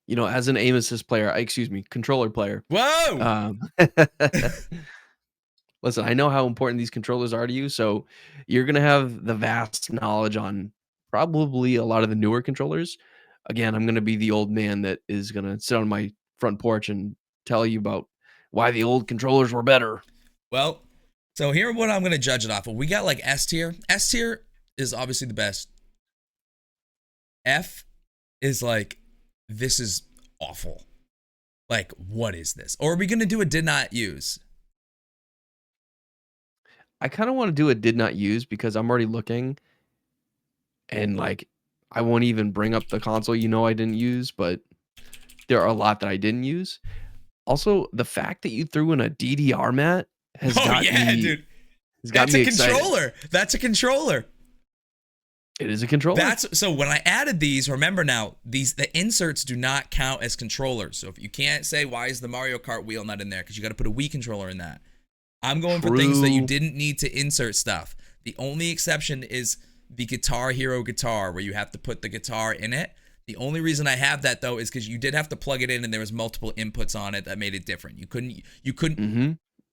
as an aim assist player, excuse me, controller player. Whoa! Um, listen, I know how important these controllers are to you, so you're gonna have the vast knowledge on probably a lot of the newer controllers. Again, I'm gonna be the old man that is gonna sit on my front porch and tell you about why the old controllers were better. Well, so here what I'm gonna judge it off of. We got like S tier. S tier is obviously the best. F is like, this is awful. Like, what is this? Or are we gonna do a did not use? I kind of want to do a did not use because I'm already looking and like I won't even bring up the console I didn't use, but there are a lot that I didn't use. Also, the fact that you threw in a DDR mat has Oh got yeah, me dude. has got That's me a excited. controller. That's a controller. It is a controller. That's so when I added these, remember now, the inserts do not count as controllers. So if you can't say why is the Mario Kart wheel not in there, because you got to put a Wii controller in that. I'm going for things that you didn't need to insert stuff. The only exception is the Guitar Hero guitar, where you have to put the guitar in it. The only reason I have that though is because you did have to plug it in, and there was multiple inputs on it that made it different. You couldn't.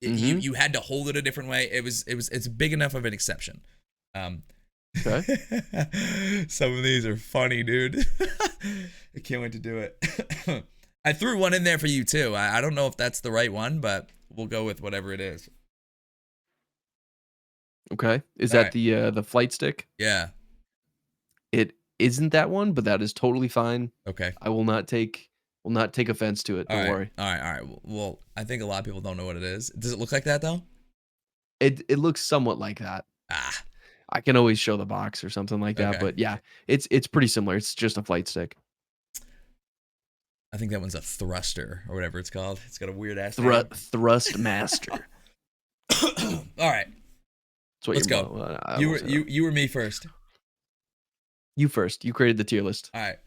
You had to hold it a different way. It's big enough of an exception. Okay. Some of these are funny, dude. I can't wait to do it. I threw one in there for you too. I don't know if that's the right one, but we'll go with whatever it is. Okay. Is All that right. the flight stick? Yeah. It isn't that one, but that is totally fine. Okay. I will not take offense to it. Don't worry. All right. Well, I think a lot of people don't know what it is. Does it look like that though? It looks somewhat like that. Ah. I can always show the box or something like that, Okay. but yeah, it's pretty similar. It's just a flight stick. I think that one's a thruster or whatever it's called. It's got a weird ass Thrust Master. All right. Let's go. You were me first. You first. You created the tier list. All right.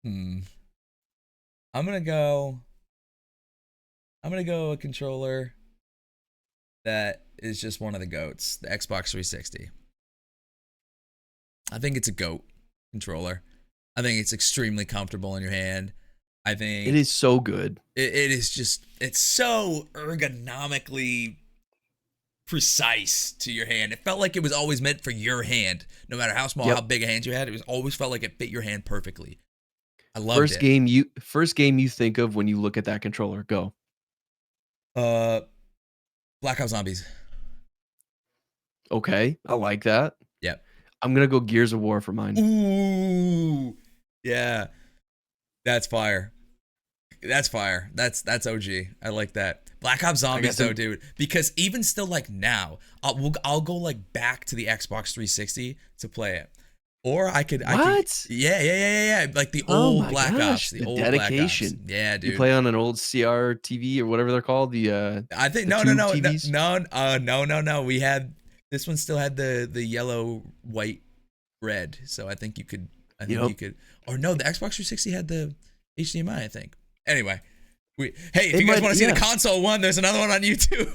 I'm gonna go a controller that is just one of the GOATs, the Xbox 360. I think it's a GOAT controller. I think it's extremely comfortable in your hand. I think it is so good. It is just, it's so ergonomically precise to your hand. It felt like it was always meant for your hand. No matter how small, how big a hand you had, it was always felt like it fit your hand perfectly. I loved it. First game you think of when you look at that controller, go. Black Ops Zombies. Okay, I like that. Yep. I'm gonna go Gears of War for mine. Ooh, yeah, that's fire. That's fire. That's OG. I like that. Black Ops Zombies though, dude. Because even still, like now, I'll go like back to the Xbox 360 to play it. Or I could, yeah. Like the old Black Ops, the old dedication. Black Ops. Yeah, dude. You play on an old CRTV or whatever they're called. The I think no. We had this one still had the yellow, white, red. So I think you could. You could. Or no, the Xbox 360 had the HDMI. I think. Anyway, if you guys want to see the console one, there's another one on YouTube.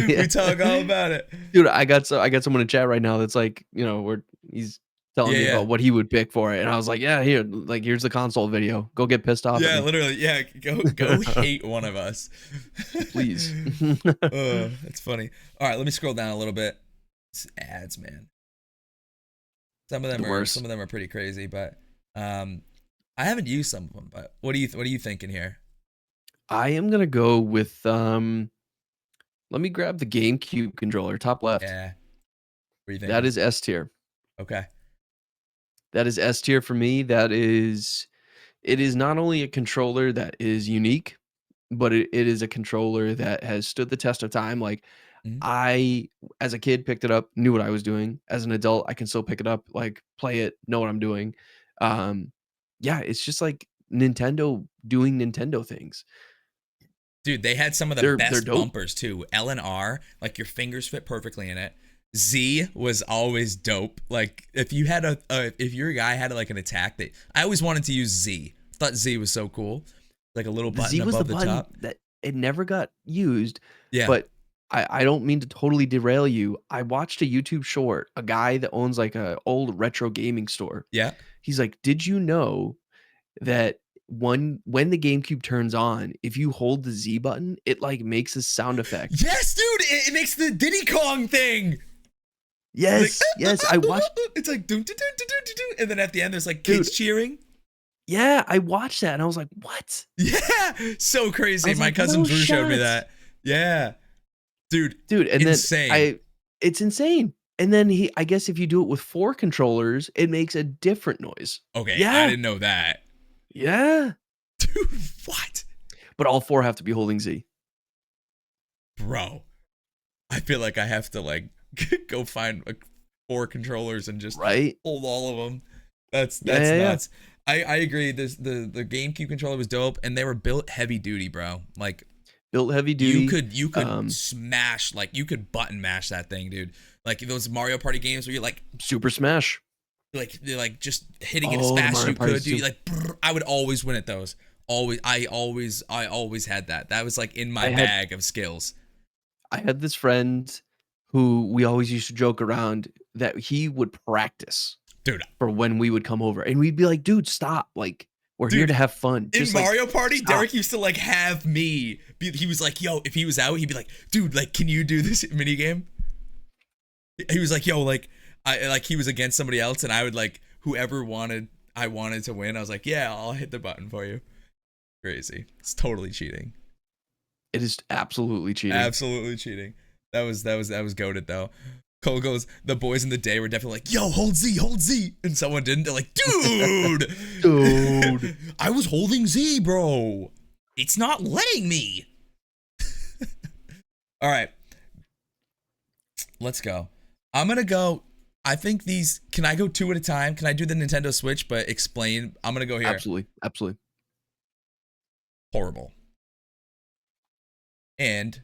We talk all about it, dude. I got someone in chat right now that's like, where he's telling me about what he would pick for it, and I was like, yeah, here's the console video. Go get pissed off. Yeah, literally. Yeah, go hate one of us, please. That's funny. All right, let me scroll down a little bit. It's ads, man. Some of them are pretty crazy, but I haven't used some of them. But what are you thinking here? I am gonna go with let me grab the GameCube controller, top left. Yeah. What are you thinking? That is S tier. Okay. That is S tier for me. It is not only a controller that is unique, but it is a controller that has stood the test of time. Like I, as a kid, picked it up, knew what I was doing. As an adult, I can still pick it up, like play it, know what I'm doing. Yeah, it's just like Nintendo doing Nintendo things. Dude, they had some of the best bumpers too. L and R, like your fingers fit perfectly in it. Z was always dope. Like if you had if your guy had like an attack that I always wanted to use Z. I thought Z was so cool. Like a little button above the top. That it never got used. Yeah. But I don't mean to totally derail you. I watched a YouTube short, a guy that owns like a old retro gaming store. Yeah. He's like, "Did you know that when the GameCube turns on, if you hold the Z button, it like makes a sound effect?" Yes, dude. It makes the Diddy Kong thing. Like, Yes, yes, I watched it's like doom, doom, doom, doom, doom, doom, and then at the end there's like dude, kids cheering. yeah, I watched that and I was like, "What?" Yeah, so I crazy. was My like, cousin "No Drew showed me shot." that. Yeah, dude, Dude, and then insane. it's insane. And then I guess if you do it with 4 controllers, it makes a different noise. Okay, I Yeah, didn't know that. yeah, Dude, what? but all 4 have to be holding Z, Bro, I feel like I have to like go find like 4 controllers and just right? hold all of them. Yeah, That's yeah, yeah. nuts. I agree. The GameCube controller was dope, and they were built heavy duty, bro. Like Built heavy duty. you could Um, smash, like you could button mash that thing, dude. Like those Mario Party games where Super Smash. you're like just hitting it as Oh, the fast as Mario you Party could, dude. Super. Like brr, I would always win at those. I always had that. That was like in my I had bag of skills. I had this friend who we always used to joke around that he would practice Dude, for when we would come over, and we'd be like, "Dude, stop! Like, we're here to dude, have fun. in Just like Mario Party, stop." Derek used to like have me. He was like, "Yo," if he was out, he'd be like, "Dude, like, can you do this mini game?" He was like, "Yo, like, I like." He was against somebody else, and I would like whoever I wanted to win. I was like, "Yeah, I'll hit the button for you." Crazy. It's totally cheating. It is absolutely cheating. Absolutely cheating. That was goated though. Cole goes, the boys in the day were definitely like, "Yo, hold Z," and someone didn't. They're like, "Dude, Dude. I was holding Z, bro. It's not letting me." All right, let's go. I'm gonna go. I think these. Can I go 2 at a time? Can I do the Nintendo Switch but explain? I'm gonna go here. Absolutely. Absolutely. Horrible. And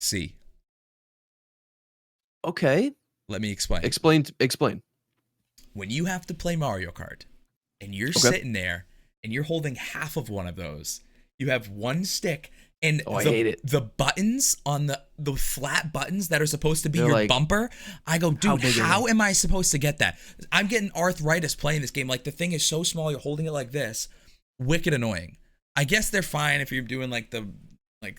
C. Okay. Let me explain. Explain. When you have to play Mario Kart and you're Okay. sitting there and you're holding half of one of those, you have one stick and Oh, I hate it. the buttons on the flat buttons that are supposed to be They're your like, bumper. I go, dude, big are how they? am I supposed to get that? I'm getting arthritis playing this game. Like the thing is so small, you're holding it like this. Wicked annoying. I guess they're fine if you're doing like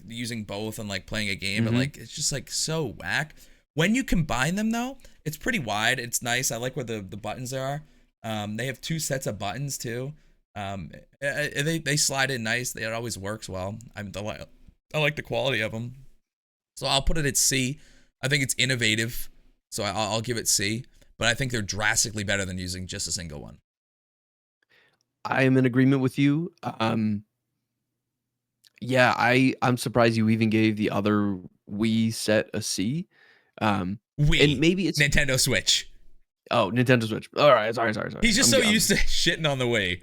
using both and like playing a game, but Mhm. like it's just like so whack. When you combine them though, it's pretty wide. It's nice. I like where the buttons are. They have 2 sets of buttons too. They slide in nice. It always works well. I like the quality of them. So I'll put it at C. I think it's innovative. So I'll give it C. But I think they're drastically better than using just a single one. I am in agreement with you. Yeah, I'm surprised you even gave the other Wii set a C. And Wii, maybe it's Nintendo Switch. oh, Nintendo Switch. All right, sorry. He's just I'm so used to shitting on the Wii.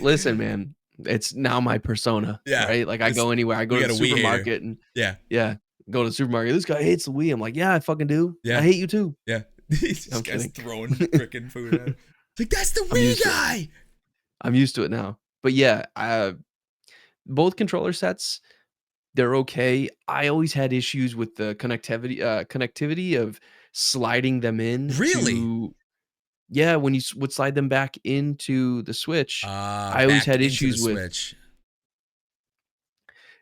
Listen, man, it's now my persona, Yeah, right? Like I go anywhere, I go we to got the a Wii hater. supermarket and Yeah, yeah, go to the supermarket. This guy hates the Wii. I'm like, yeah, I fucking do. Yeah. I hate you too. yeah. This I'm guy's kidding. throwing freaking food at him. It's like, that's the I'm Wii used to it. guy. I'm used to it now. But yeah, both controller sets, they're okay. I always had issues with the connectivity of sliding them in Really? to yeah, when you would slide them back into the Switch, I always Back had into the issues with, Switch.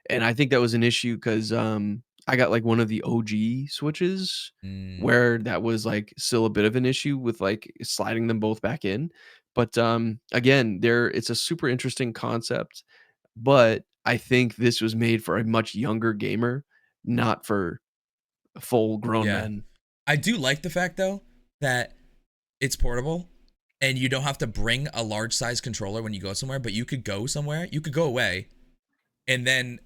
and I think that was an issue because I got like one of the OG Switches Mm, where that was like still a bit of an issue with like sliding them both back in. But again, it's a super interesting concept, but I think this was made for a much younger gamer, not for full grown yeah. men. I do like the fact though that it's portable and you don't have to bring a large size controller when you go somewhere, but you could go somewhere, you could go away and then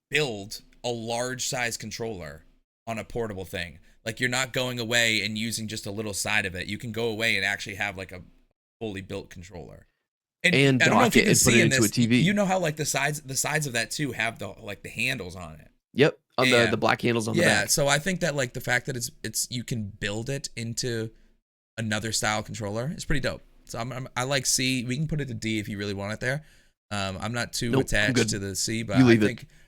build a large size controller on a portable thing. Like you're not going away and using just a little side of it. You can go away and actually have like a fully built controller. And And I don't know dock if you it can and put see it in into a this, TV. you know how like the sides of that too have the handles on it. Yep, on Yeah. the black handles on the Yeah, back. so I think that like the fact that it's you can build it into another style controller is pretty dope. So I like C. We can put it to D if you really want it there. I'm not too Nope, I'm attached to good. the C, but You I leave it.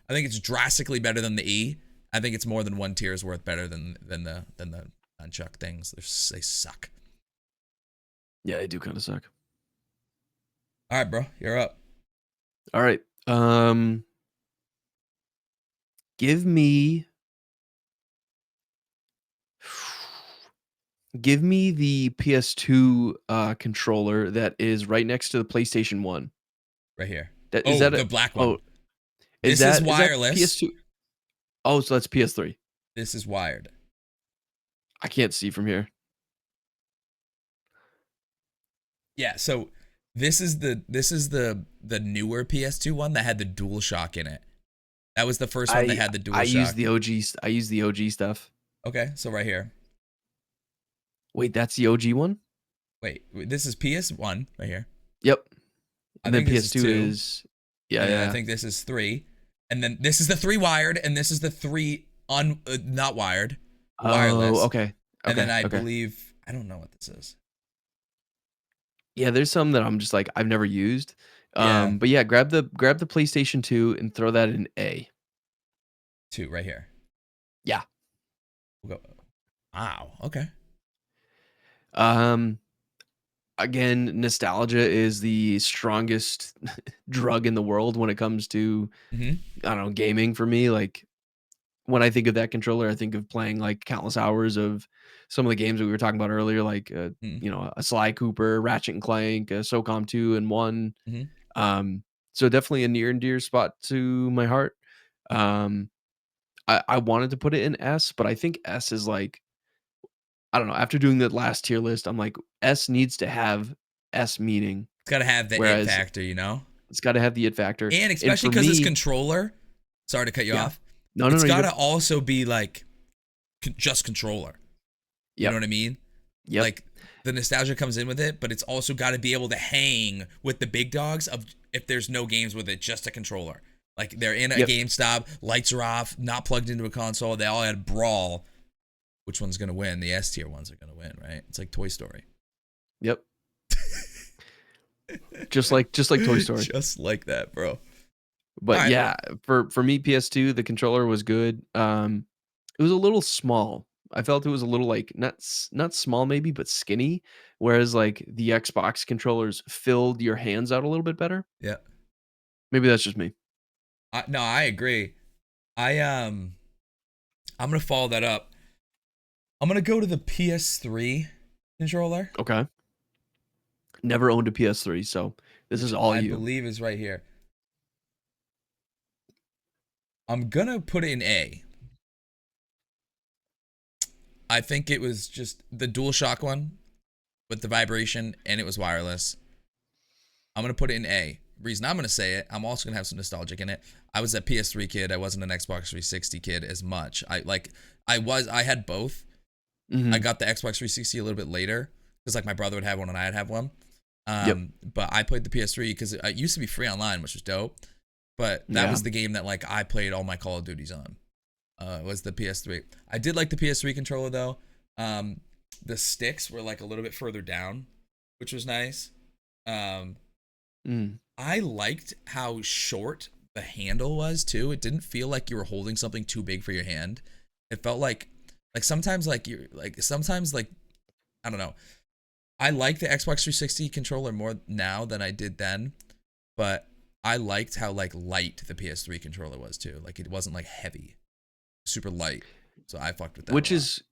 think it's drastically better than the E. I think it's more than one tier's worth better than the nunchuck things. They suck. Yeah, they do kind of suck. All right, bro, you're up. All right. Give me give me the PS2 controller that is right next to the PlayStation 1. Right here. That is Oh, that the a black one. oh, This is is that wireless. PS2? Oh, so that's PS3. This is wired. I can't see from here. Yeah, so this is the newer PS2 one that had the DualShock in it. That was the first one that had the I use DualShock. the OG I use the OG stuff. Okay, so right here. Wait, that's the OG one? Wait, this is PS1 right here. Yep. I And then think this is PS2 2, is yeah, and then I yeah. think this is 3, and then this is the 3 wired, and this is the 3 not wired, Oh, wireless, okay. and then Okay, I okay. believe I don't know what this is. Yeah, there's some that I'm just like I've never used. Yeah, But yeah, grab the PlayStation 2 and throw that in A. 2 right here. Yeah. We'll go. Wow. Okay. Um Again, nostalgia is the strongest drug in the world when it comes to Mm-hmm. I don't know, gaming for me. Like when I think of that controller, I think of playing like countless hours of some of the games that we were talking about earlier, like Mm-hmm. a Sly Cooper, Ratchet and Clank, SOCOM 2 and 1. Mm-hmm. Um, so definitely a near and dear spot to my heart. Um, I wanted to put it in S, but I think S is like I don't know. After doing the last tier list, I'm like S needs to have S meaning, It's got to have the it whereas factor, you know? it's got to have the it factor. And And especially for because it's me, controller. Sorry to cut you yeah, off. no, no, It's no, you're got to good. also be like just controller. You know Yep, what I mean? yep, Like the nostalgia comes in with it, but it's also got to be able to hang with the big dogs of if there's no games with it, just a controller. Like they're in a yep, GameStop, lights are off, not plugged into a console. They all had Brawl. Which one's gonna win? The S tier ones are gonna win, right? It's like Toy Story. yep. Just like Toy Story. Just like that, bro. All But right. yeah, for me, PS2, the controller was good. It was a little small. I felt it was a little like not small maybe, but skinny. Whereas like the Xbox controllers filled your hands out a little bit better. Yeah. Maybe that's just me. No, I agree. I'm gonna follow that up. I'm gonna go to the PS3 controller, Okay. Never owned a PS3, so this is which all I you. believe is right here. I'm gonna put it in A. I think it was just the DualShock one with the vibration, and it was wireless. I'm gonna put it in A. Reason I'm gonna say it, I'm also gonna have some nostalgic in it. I was a PS3 kid. I wasn't an Xbox 360 kid as much. I had both. I Mhm. got the Xbox 360 a little bit later because like my brother would have one and I'd have one. Yep. But I played the PS3 because it used to be free online, which was dope. But that Yeah. was the game that like I played all my Call of Duties on. Was the PS3. I did like the PS3 controller though. Um, the sticks were like a little bit further down, which was nice. Um, Mm. I liked how short the handle was too. It didn't feel like you were holding something too big for your hand. It felt like sometimes like you're like sometimes like I don't know. I like the Xbox 360 controller more now than I did then, but I liked how like light the PS3 controller was too. Like it wasn't like heavy, super light. So I fucked with that a Which lot. is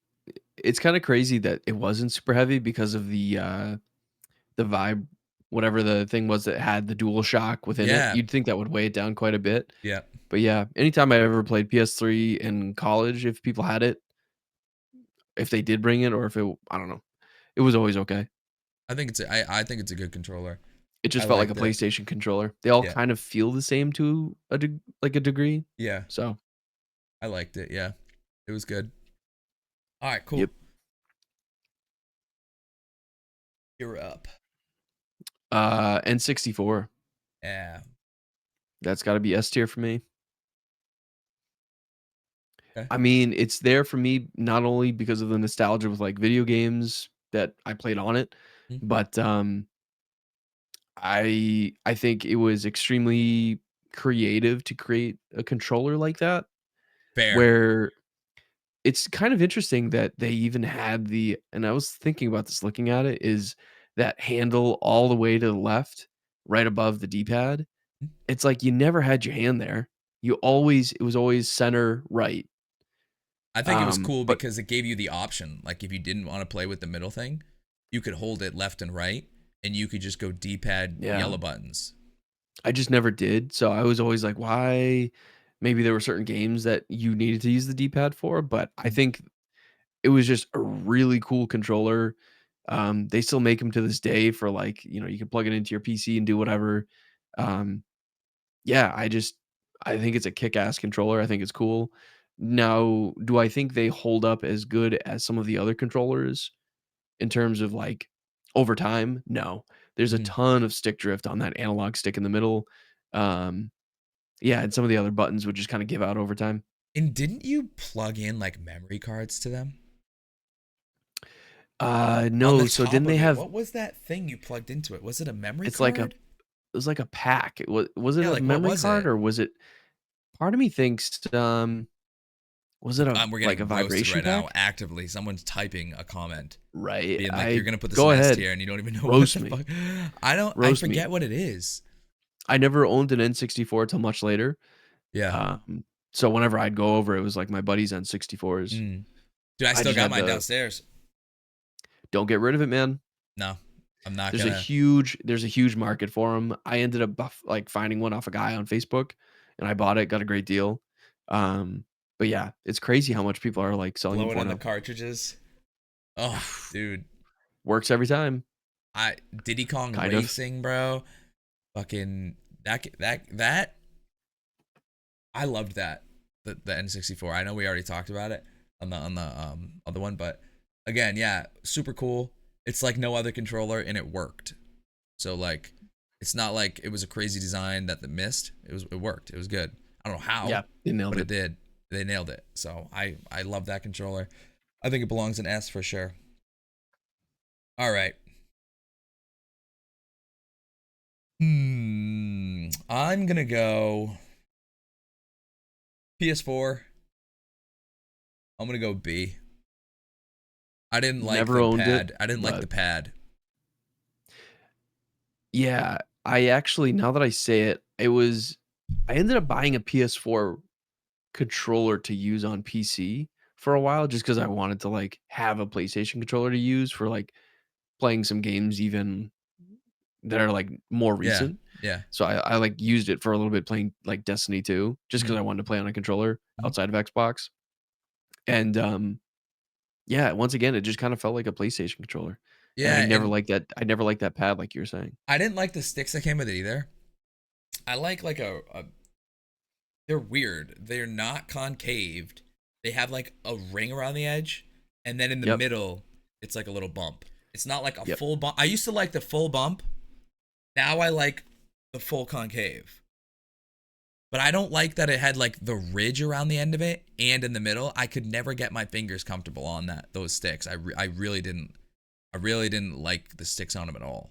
it's kind of crazy that it wasn't super heavy because of the vibe whatever the thing was that had the dual shock within it. Yeah, You'd think that would weigh it down quite a bit. yeah. But yeah, anytime I ever played PS3 in college, if people had it, if they did bring it or if it I don't know, it was always okay. I think it's a good controller. It I just felt like a liked it. PlayStation controller. They all Yeah, kind of feel the same to like a degree. yeah. So, I liked it. Yeah, it was good. All right, cool. yep. You're up. N64. Yeah. That's got to be S tier for me. Okay. I mean, it's there for me not only because of the nostalgia with like video games that I played on it, Mhm. but I think it was extremely creative to create a controller like that, Fair. where it's kind of interesting that they even had and I was thinking about this looking at it, is that handle all the way to the left, right above the D-pad. It's like you never had your hand there. It was always center right. I think it was cool But because it gave you the option. Like if you didn't want to play with the middle thing, you could hold it left and right, and you could just go D-pad yeah, yellow buttons. I just never did. So I was always like, why? Maybe there were certain games that you needed to use the D-pad for, but I think it was just a really cool controller. They still make them to this day for like, you can plug it into your PC and do whatever. Um, yeah, I think it's a kick-ass controller. I think it's cool. Now, do I think they hold up as good as some of the other controllers in terms of like over time? No. There's a Mhm. ton of stick drift on that analog stick in the middle. Um, yeah, and some of the other buttons would just kind of give out over time. And didn't you plug in like memory cards to them? On the No, so top didn't they of it, have what was that thing you plugged into it? Was it a memory it's like a card? it was like a pack. Was it Yeah, a like what memory was card it? or was it part of me thinks was it a We're like a getting roasted vibration right now pack? actively. Someone's typing a comment Right. being like, "You're I gonna put this Go in S ahead. tier and you don't even know what Roast the me. fuck." I don't. I Roast me. forget what it is. I never owned an N64 till much later. Yeah. Um, so whenever I'd go over, it was like my buddy's N64s. Mm. Dude, I I still just got had mine downstairs. don't get rid of it, man. No, I'm not gonna. There's a huge market for them. I ended up like finding one off a guy on Facebook, and I bought it, got a great deal. But yeah, it's crazy how much people are like selling them Blowing for on the now. cartridges. Oh, dude. Works every time, Diddy Kong kind of. Racing, bro. Fucking that I loved that. The N64. I know we already talked about it on the other one, but again, yeah, super cool. It's like no other controller and it worked. So like it's not like it was a crazy design that missed. It worked. It was good. I don't know how, Yeah, they nailed but it it. did. They nailed it. So I love that controller. I think it belongs in S for sure. All right. I'm gonna go PS4. I'm gonna go B. I didn't like Never the owned it, pad. I didn't like the but pad. yeah, I actually now that I say it, I ended up buying a PS4 controller to use on PC for a while just because I wanted to like have a PlayStation controller to use for like playing some games even that are like more Yeah, recent. yeah. So I like used it for a little bit playing like Destiny 2 just because Mhm, I wanted to play on a controller mhm. outside of Xbox. And yeah, once again, it just kind of felt like a PlayStation controller. And Yeah, and I never liked that pad like you were saying. I didn't like the sticks that came with it either. I like a they're weird. They're not concaved. They have like a ring around the edge, and then in the Yep. middle, it's like a little bump. It's not like a Yep. full bump. I used to like the full bump. Now I like the full concave. But I don't like that it had like the ridge around the end of it and in the middle. I could never get my fingers comfortable on those sticks. I really didn't. I really didn't like the sticks on them at all.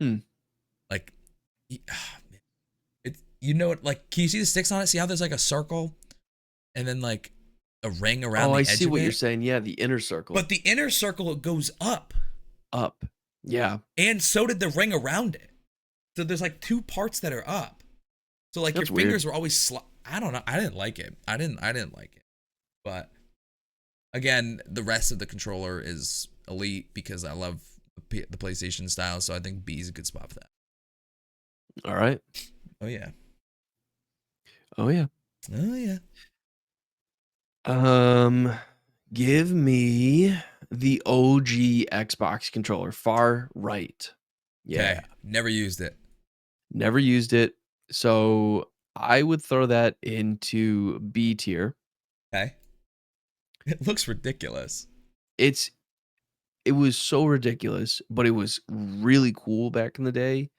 Hmm. Like, it. You know what? Like, can you see the sticks on it? See how there's like a circle and then like a ring around Oh, I the see edge of what you're it. saying. Yeah, the inner circle But the inner circle goes up, up. Yeah, and so did the ring around it. So there's like two parts that are up. So like your that's weird. fingers were always. I don't know. I didn't like it. I didn't like it. But again, the rest of the controller is elite because I love the PlayStation style. So I think B is a good spot for that. All right. Oh yeah. Oh yeah. Oh yeah. Um, Give me the OG Xbox controller, far right. Yeah, Okay. Never used it. never used it. So I would throw that into B tier. Okay. It looks ridiculous. It's it was so ridiculous, but it was really cool back in the day.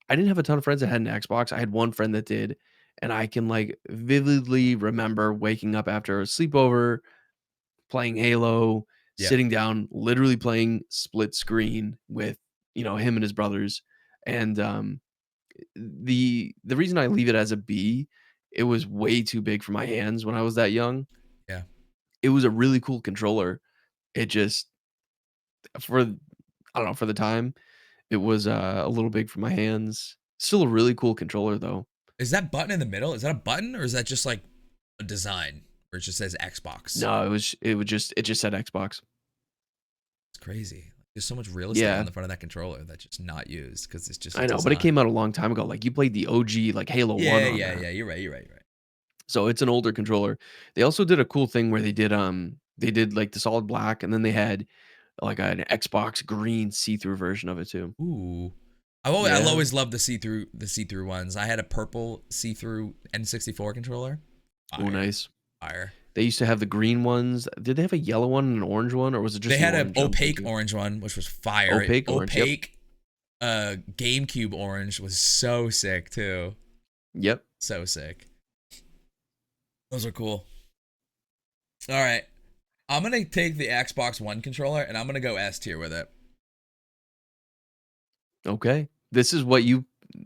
I didn't have a ton of friends that had an Xbox. I had one friend that did, and I can like vividly remember waking up after a sleepover, playing Halo, Yeah. sitting down, literally playing split screen with, him and his brothers. And the reason I leave it as a B, it was way too big for my hands when I was that young. Yeah. It was a really cool controller. It just for I don't know, for the time, it was a little big for my hands. Still a really cool controller though. Is that button in the middle? Is that a button or is that just like a design where it just says Xbox? No, it just said Xbox. It's crazy. There's so much real estate on Yeah, the front of that controller that's just not used because it's just a I know, but it design. came out a long time ago. Like you played the OG like Halo 1 Yeah, on yeah, that. yeah. You're right. You're right. You're right. So it's an older controller. They also did a cool thing where they did like the solid black and then they had like an Xbox green see-through version of it too. Ooh. I'll Yeah. always love the see through ones. I had a purple see-through N64 controller. Oh, Fire. nice. Fire. They used to have the green ones. Did they have a yellow one and an orange one, or was it They just the had an orange I'm opaque thinking? orange one, which was fire. Opaque orange. Yep. Opaque GameCube orange was so sick too. Yep. So sick. Those are cool. All right. I'm gonna take the Xbox One controller and I'm gonna go S tier with it. Okay. This is what you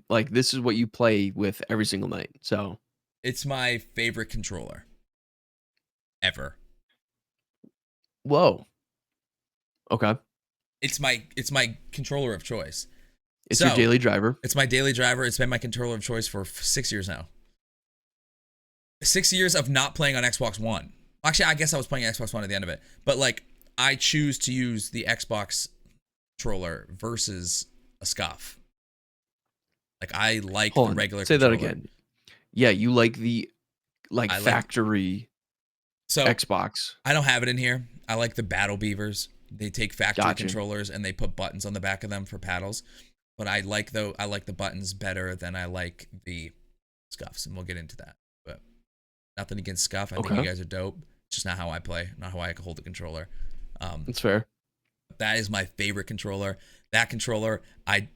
like. This is what you play with every single night. So, It's my favorite controller ever. whoa. Okay. It's my controller of choice. It's your So daily driver. it's my daily driver. It's been my controller of choice for 6 years now. 6 years of not playing on Xbox One. Actually, I guess I was playing Xbox One at the end of it. But like, I choose to use the Xbox controller versus a scuff. Like, I like Hold the on. regular Say that controller. again. Yeah, you like the like I like factory so Xbox. I don't have it in here. I like the Battle Beavers. They take factory Gotcha. controllers and they put buttons on the back of them for paddles. But I like the buttons better than I like the scuffs, and we'll get into that. But nothing against scuff. I think you Okay. guys are dope. It's just not how I play, not how I can hold the controller. Um, That's fair. that is my favorite controller. That controller, I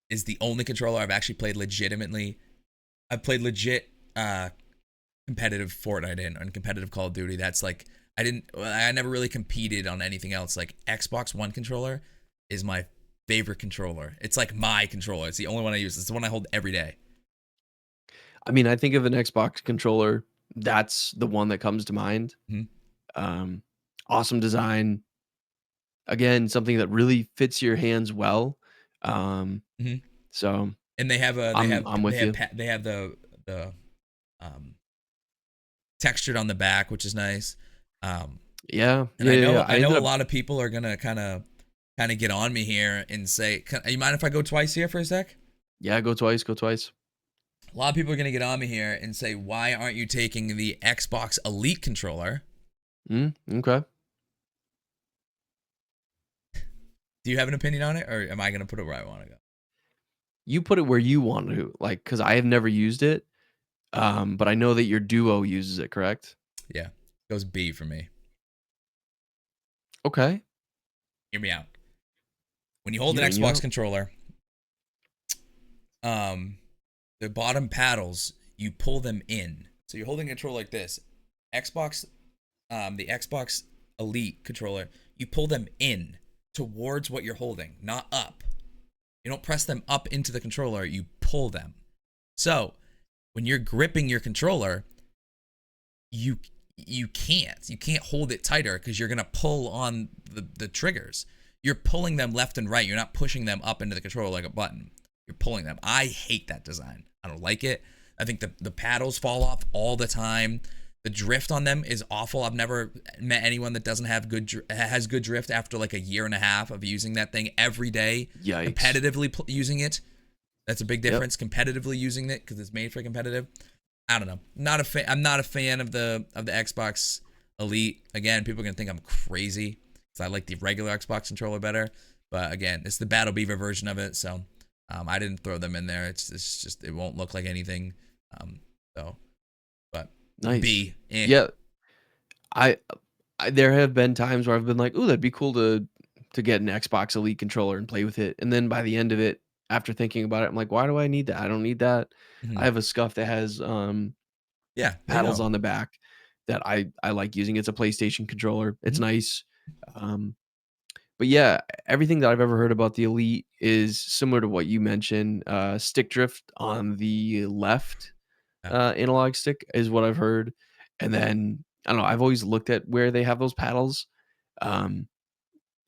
is the only controller I've actually played legitimately. I've played legit competitive Fortnite in and competitive Call of Duty. That's like I never really competed on anything else. Like Xbox One controller is my favorite controller. It's like my controller. It's the only one I use. It's the one I hold every day. I mean, I think of an Xbox controller, that's the one that comes to mind. Mhm. Um, awesome design. Again, something that really fits your hands well. Um, Mhm. so And they have a I'm with you. they have the um textured on the back, which is nice. Um, Yeah, and yeah, yeah, yeah. I I know ended a up lot of people are gonna kind of get on me here and say, "You mind if I go twice here for a sec?" yeah, go twice, go twice. A lot of people are gonna get on me here and say, "Why aren't you taking the Xbox Elite controller?" Okay. Do you have an opinion on it, or am I gonna put it where I want to go? You put it where you want to, like, because I have never used it. But I know that your duo uses it, correct? Yeah, goes B for me. Okay. Hear me out. When you hold an Hearing you Xbox out. controller, um, the bottom paddles you pull them in. So you're holding a controller like this. Xbox, the Xbox Elite controller, you pull them in towards what you're holding, not up. You don't press them up into the controller. You pull them. So when you're gripping your controller, you you can't hold it tighter because you're gonna pull on the triggers. You're pulling them left and right. You're not pushing them up into the controller like a button. You're pulling them. I hate that design. I don't like it. I think the paddles fall off all the time. The drift on them is awful. I've never met anyone that doesn't have has good drift after like a year and a half of using that thing every day, Yikes. competitively using it. That's a big Yep. difference. Competitively using it because it's made for competitive. I don't know. Not a fan. I'm not a fan of the Xbox Elite. Again, people are gonna think I'm crazy because I like the regular Xbox controller better. But again, it's the Battle Beaver version of it, so I didn't throw them in there. It's just it won't look like anything. Um, so, but Nice. B, eh. Yeah. I, I there have been times where I've been like, "Ooh, that'd be cool to get an Xbox Elite controller and play with it." And then by the end of it, after thinking about it, I'm like, "Why do I need that? I don't need that." I Mhm. have a Scuff that has Yeah, there you paddles go. on the back that I like using. It's a PlayStation controller. It's Mhm. nice. Um, but yeah, everything that I've ever heard about the Elite is similar to what you mentioned. Stick drift on the left Yeah. analog stick is what I've heard. And then I don't know. I've always looked at where they have those paddles. Um,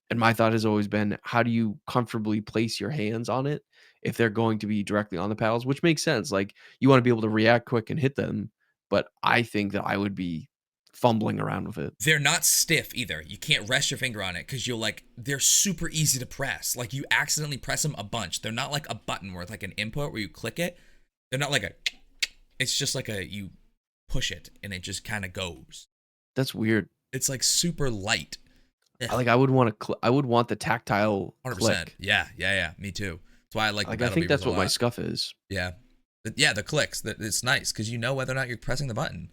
and my thought has always been, how do you comfortably place your hands on it if they're going to be directly on the paddles? Which makes sense. Like you want to be able to react quick and hit them. But I think that I would be fumbling around with it. They're not stiff either. You can't rest your finger on it because you'll like, they're super easy to press. Like you accidentally press them a bunch. They're not like a button where it's like an input where you click it. They're not like a, it's just like you push it and it just kind of goes. That's weird. It's like super light. Like I would want to, I would want the tactile 100%. click. Yeah. Me too. That's why I like. Like the I think Battle that's Beavers what a my lot. scuff is. Yeah, yeah. The clicks. It's nice because you know whether or not you're pressing the button.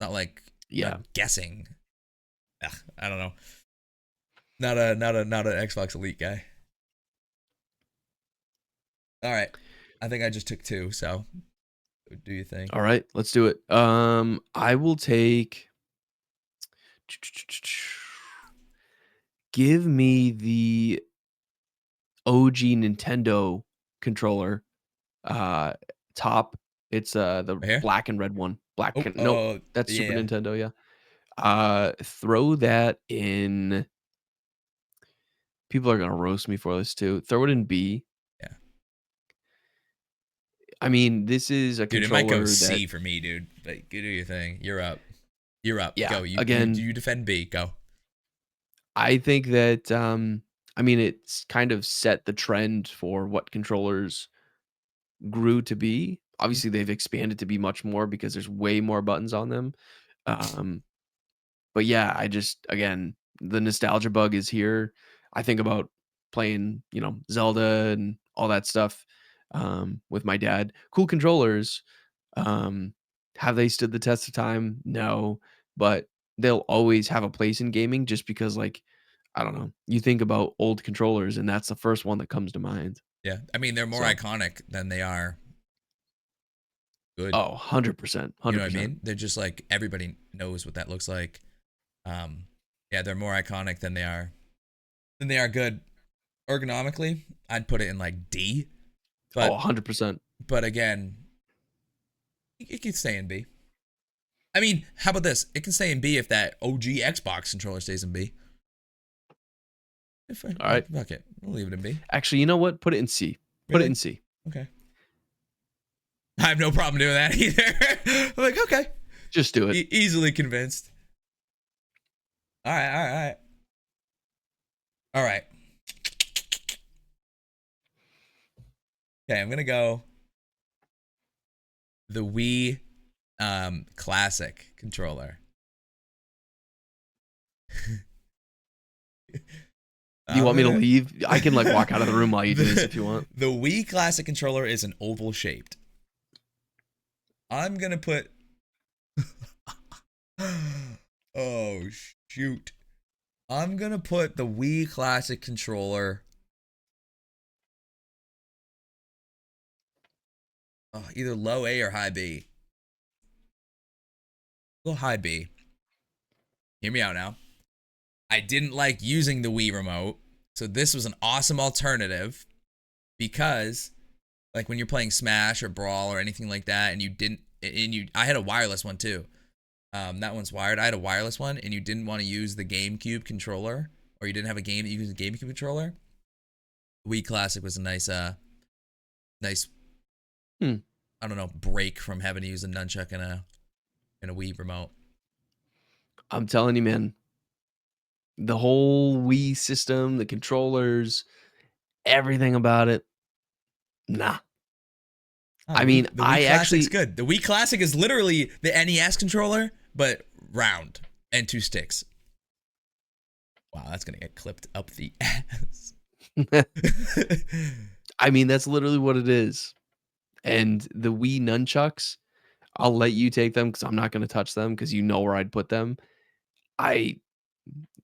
Not like Yeah. guessing. Ugh, I don't know. Not an Xbox Elite guy. All right. I think I just took 2. So, what do you think? All right, let's do it. I will take. Give me the OG Nintendo controller. Top. It's the Right here? black and red one. Black. Oh, Nope, that's Super yeah. Nintendo. Yeah. Throw that in. People are gonna roast me for this too. Throw it in B. Yeah. I mean, this is a Dude, it might go controller C that. for me, dude. Like, you do your thing. You're up. You're up. Yeah. Go. Again, You defend B. Go. I think that I mean it's kind of set the trend for what controllers grew to be. Obviously, they've expanded to be much more because there's way more buttons on them. Um, but yeah, I just again the nostalgia bug is here. I think about playing, Zelda and all that stuff with my dad. Cool controllers. Um, have they stood the test of time? No, but they'll always have a place in gaming just because, like, I don't know. You think about old controllers, and that's the first one that comes to mind. Yeah. I mean, they're more So, iconic than they are good. oh, 100%, You know what I 100%. mean? They're just like everybody knows what that looks like. Yeah, they're more iconic than they are good. Ergonomically, I'd put it in like D. Oh, But 100%. but again, it can stay in B. I mean, how about this? It can stay in B if that OG Xbox controller stays in B. All right. Fuck it. We'll leave it in B. Actually, you know what? Put it in C. Put it Really? in C. Okay. I have no problem doing that either. I'm like, okay. Just do it. Easily convinced. All right. All right. Okay, I'm gonna go the Wii Classic controller. Do you want me to leave? I can like walk out of the room while you do this if you want. The Wii Classic controller is an oval shaped. I'm gonna put. Oh shoot! I'm gonna put the Wii Classic controller. Either low A or high B. Go high B. Hear me out now. I didn't like using the Wii remote, so this was an awesome alternative because, like, when you're playing Smash or Brawl or anything like that, I had a wireless one too. That one's wired. I had a wireless one, and you didn't want to use the GameCube controller, or you didn't have a game that you used a GameCube controller. Wii Classic was a nice, I don't know, break from having to use a nunchuck and a Wii remote. I'm telling you, man. The whole Wii system, the controllers, everything about it. Nah. I mean, the Wii I Classic's actually good. The Wii Classic is literally the NES controller, but round and 2 sticks. Wow, that's gonna get clipped up the ass. I mean, that's literally what it is. And the Wii nunchucks, I'll let you take them because I'm not going to touch them because you know where I'd put them.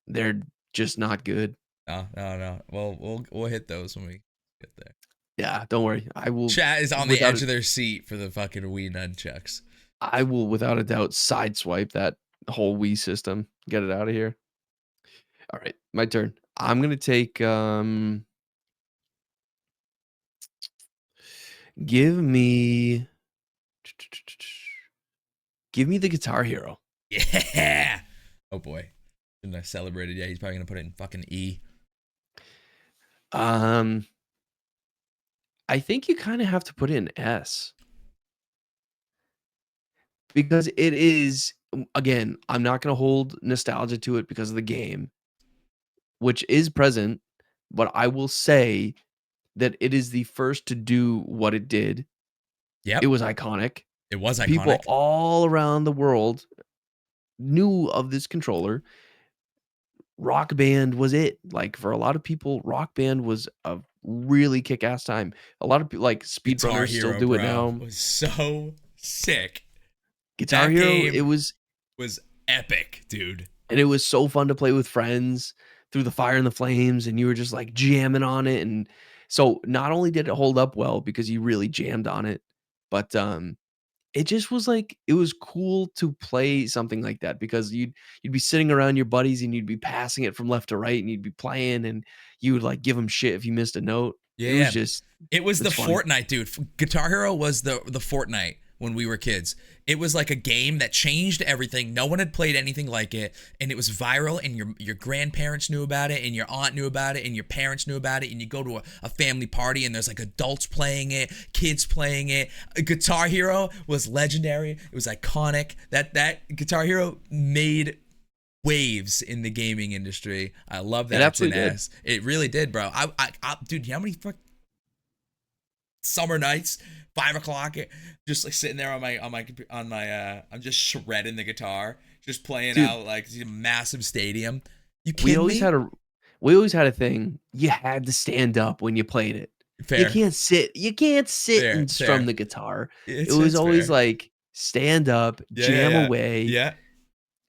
They're just not good. No. Well, we'll hit those when we get there. Yeah, don't worry. I will. Chat is on the edge of their seat for the fucking Wii nunchucks. I will, without a doubt, sideswipe that whole Wii system. Get it out of here. All right, my turn. I'm gonna take Give me give me the Guitar Hero. Yeah. Oh boy. Shouldn't have celebrated. Yeah, he's probably gonna put it in fucking E. Um, I think you kind of have to put it in S because it is again, I'm not going to hold nostalgia to it because of the game, which is present, but I will say that it is the first to do what it did. It Yep. was iconic. It was People iconic. all around the world knew of this controller. Rock Band was it. Like, for a lot of people, Rock Band was a really kick-ass time. A lot of like, Guitar speedrunners still Hero, do it bro, now. was so sick. Guitar That Hero, game was epic, dude. and it was so fun to play with friends through the fire and the flames, and you were just, like, jamming on it, and so, not only did it hold up well because you really jammed on it, but, it just was like it was cool to play something like that because you'd be sitting around your buddies and you'd be passing it from left to right and you'd be playing and you would like give them shit if you missed a note. Yeah, It was yeah. just It was it the was fun. Fortnite, dude. Guitar Hero was the Fortnite when we were kids. It was like a game that changed everything. No one had played anything like it, and it was viral. And your grandparents knew about it, and your aunt knew about it, and your parents knew about it. And you go to a family party, and there's like adults playing it, kids playing it. Guitar Hero was legendary. It was iconic. That Guitar Hero made waves in the gaming industry. I love It that it's an absolutely did. S. It really did, bro. Dude, how many summer nights, 5 o'clock, just like sitting there I'm just shredding the guitar, just playing Dude, out like a massive stadium. You we kidding always me? had a we always had a thing. You had to stand up when you played it. Fair, You can't sit fair, and strum fair. the guitar. It was It's always fair. like stand up, Yeah, yeah, jam yeah, away. yeah,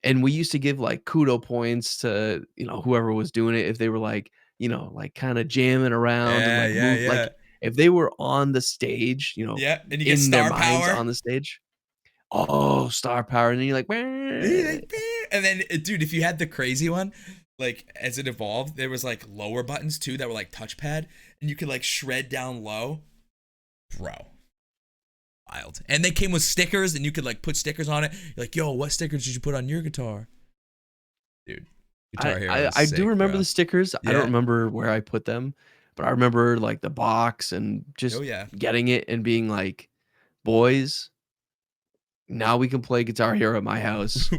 And we used to give, like, kudo points to, whoever was doing it if they were, like, like, kinda jamming around and, yeah, like, yeah, move yeah, like, if they were on the stage, yeah. And you get in their star minds power. on the stage. Oh, star power, and then you're like, "Meh." And then, dude, if you had the crazy one, like as it evolved, there was like lower buttons too that were like touchpad, and you could like shred down low, bro. Wild. And they came with stickers, and you could like put stickers on it. You're like, yo, what stickers did you put on your guitar, dude? I Guitar Hero I is I do sick, remember bro. the stickers. I don't Yeah. remember where I put them, but I remember, like, the box and Oh just yeah. getting it and being like, "Boys, now we can play Guitar Hero at my house.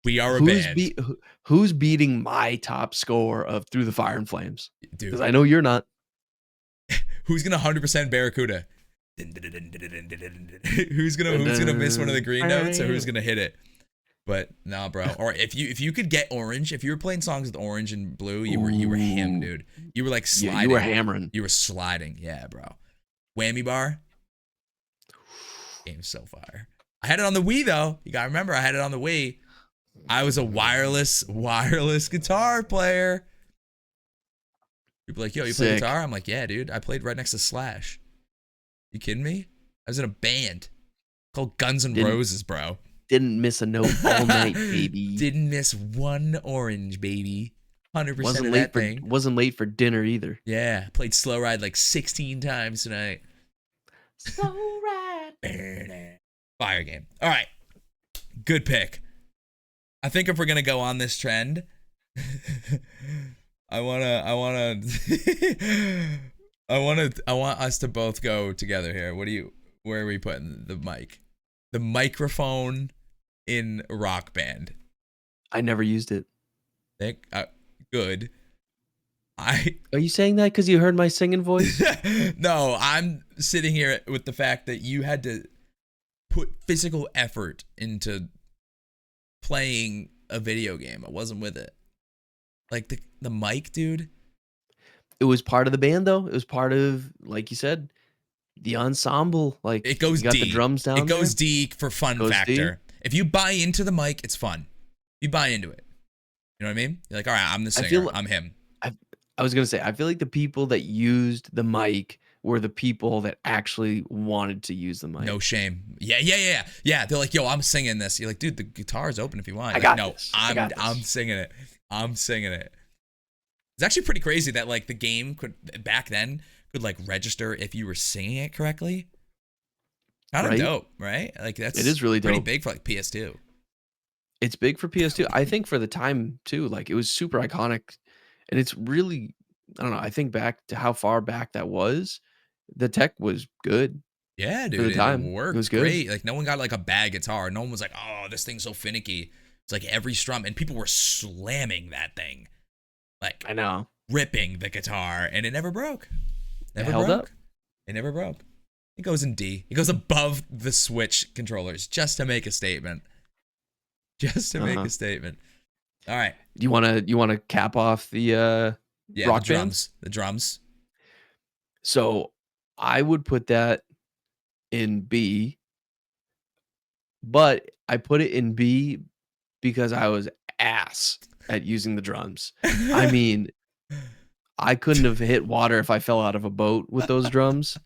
We are a Who's band, beat who's beating my top score of Through the Fire and Flames? Because dude. I know you're not." Who's gonna 100% Barracuda? Who's gonna miss one of the green notes, or who's gonna hit it? But nah, bro. Or if you could get orange, if you were playing songs with orange and blue, you were him, Ooh. dude. You were like Yeah, you were sliding. hammering. You were sliding, yeah, bro. Whammy bar, game's so fire. I had it on the Wii though. You gotta remember, I had it on the Wii. I was a wireless guitar player. People are like, yo, you play Sick. guitar? I'm like, yeah, dude. I played right next to Slash. You kidding me? I was in a band called Guns N' Didn't Roses, bro. didn't miss a note all night, baby. Didn't miss one orange, baby. 100% of that thing. Wasn't late for dinner either. Yeah, played Slow Ride like 16 times tonight. Slow ride. Fire game. All right, good pick. I think if we're gonna go on this trend, I want us to both go together here. Where are we putting the mic? The microphone in Rock Band. I never used it. Nick, good. Are you saying that because you heard my singing voice? No, I'm sitting here with the fact that you had to put physical effort into playing a video game. I wasn't with it. Like the mic, dude. It was part of the band, though. It was part of, like you said, the ensemble. Like, It goes you got D. the drums down It goes there. D for fun Goes D? factor. If you buy into the mic, it's fun. You buy into it. You know what I mean? You're like, all right, I'm the I singer. feel I'm him. I was gonna say, I feel like the people that used the mic were the people that actually wanted to use the mic. No shame. Yeah. They're like, yo, I'm singing this. You're like, dude, the guitar's open if you want. I You're got like, no, this. I got this. I'm singing it. I'm singing it. It's actually pretty crazy that like the game could back then could like register if you were singing it correctly. Kind of right? dope, right? Like It that's is really pretty dope. big for like PS2. It's big for PS2. I think for the time too, like it was super iconic, and it's really, I don't know. I think back to how far back that was. The tech was good Yeah, for the dude, it time. It was worked good. great. Like no one got like a bad guitar. No one was like, "Oh, this thing's so finicky." It's like every strum, and people were slamming that thing, like I know. ripping the guitar, and it never broke. It Never held up. broke. It never broke. It goes in D. It goes above the Switch controllers just to make a statement. Just to make Uh-huh. a statement. All right. You wanna cap off the Yeah, the rock bands? drums. The drums. So I would put that in B, but I put it in B because I was ass at using the drums. I mean, I couldn't have hit water if I fell out of a boat with those drums.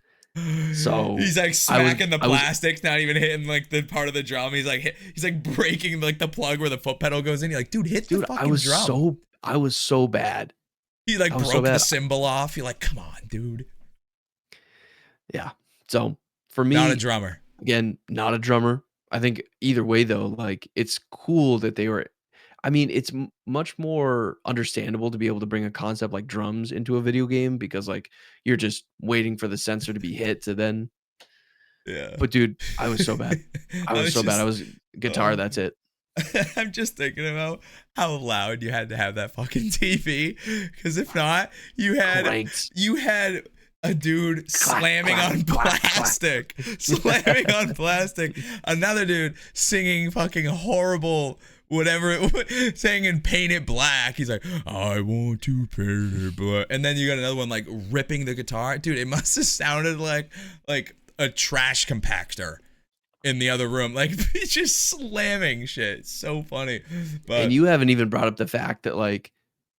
So He's like I was smacking the I was plastic, not even hitting like the part of the drum. He's like breaking like the plug where the foot pedal goes in. You're like, dude, hit the dude, fucking drum. I was so bad. He like I was so broke the bad. cymbal off. You're like, come on, dude. Yeah. So for Not a me, drummer. again, not a drummer. I think either way though, like it's cool that they were, I mean, it's much more understandable to be able to bring a concept like drums into a video game because like you're just waiting for the sensor to be hit to then. Yeah. But dude, I was so bad. I I was was so bad. I just was guitar. oh, That's it. I'm just thinking about how loud you had to have that fucking TV. Because if not, Cranked. you had a dude Clack, slamming clack, on clack, clack. plastic, slamming on plastic. Another dude singing fucking horrible whatever, saying in Paint It Black. He's like, I want to paint it black. And then you got another one like ripping the guitar. Dude, it must have sounded like a trash compactor in the other room. Like he's just slamming shit. It's so funny. And But you haven't even brought up the fact that like,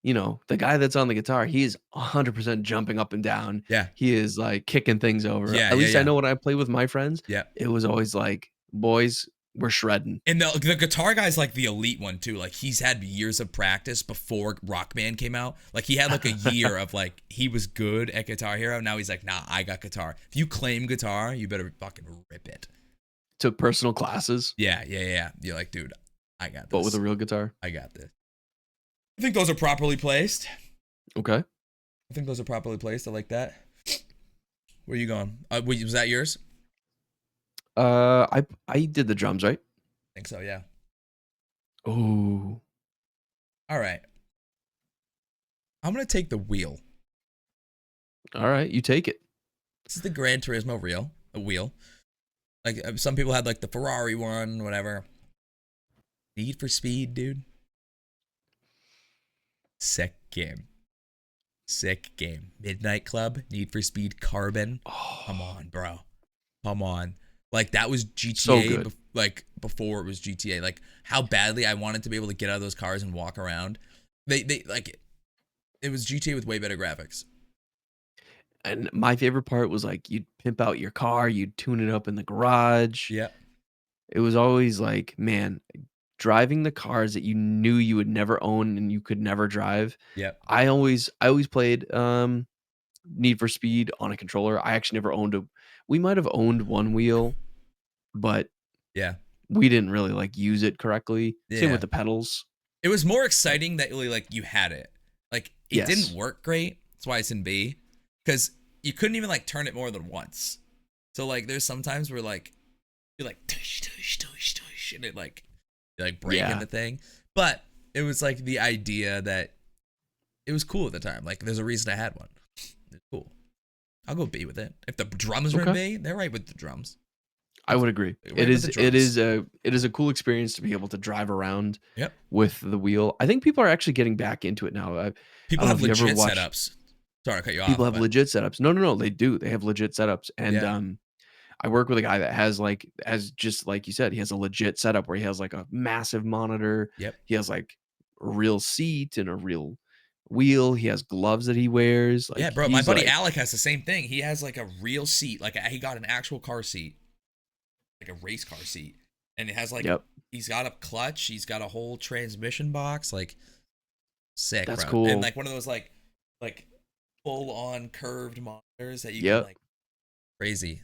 the guy that's on the guitar, he is 100% jumping up and down. yeah. He is like kicking things over. Yeah, At yeah, least I yeah. know when I play with my friends, Yeah. it was always like, boys, we're shredding. And the guitar guy's like the elite one too. Like he's had years of practice before Rock Band came out. Like he had like a year of like he was good at Guitar Hero. Now he's like, nah, I got guitar. If you claim guitar, you better fucking rip it. Took personal classes, Yeah, yeah, yeah. You're like, dude, I got this. but with a real guitar. I got this. I think those are properly placed. Okay. I think those are properly placed. I like that. Where are you going? Was that yours? I did the drums, right? I think so, yeah. Oh, All right. I'm going to take the wheel. all right. You take it. This is the Gran Turismo wheel. Like some people had like the Ferrari one, whatever. Need for Speed, dude. Sick game. Sick game. Midnight Club, Need for Speed Carbon. Oh, Come on, bro. Come on. Like that was GTA so good. like before it was GTA. Like how badly I wanted to be able to get out of those cars and walk around. They like it was GTA with way better graphics. And my favorite part was like you'd pimp out your car, you'd tune it up in the garage. Yeah. It was always like, man, driving the cars that you knew you would never own and you could never drive. Yep. I always played Need for Speed on a controller. I actually never owned a we might have owned one wheel, but Yeah. we didn't really like use it correctly. Same Yeah. with the pedals. It was more exciting that you had it. Like it Yes. didn't work great. That's why it's in B. Because you couldn't even like turn it more than once. So like there's sometimes where like you're like tush tush tush tush and it like you're like breaking Yeah. the thing. But it was like the idea that it was cool at the time. Like there's a reason I had one. It's cool. I'll go B with it. If the drums are in Okay. B, they're right with the drums. I would agree. Right It with the is drums. it is a cool experience to be able to drive around Yep. with the wheel. I think people are actually getting back into it now. I People don't know have if you ever legit watched setups. Sorry to cut you people off, have but legit setups. No, no, no, they do. They have legit setups. And yeah. I work with a guy that has just like you said, he has a legit setup where he has like a massive monitor. Yep. He has like a real seat and a real wheel. He has gloves that he wears. Like Yeah, bro. My he's buddy like, Alec has the same thing. He has like a real seat. Like he got an actual car seat, like a race car seat, and it has like yep, he's got a clutch. He's got a whole transmission box. Like sick, that's bro. cool. And like one of those like full on curved monitors that you can Yep. like crazy.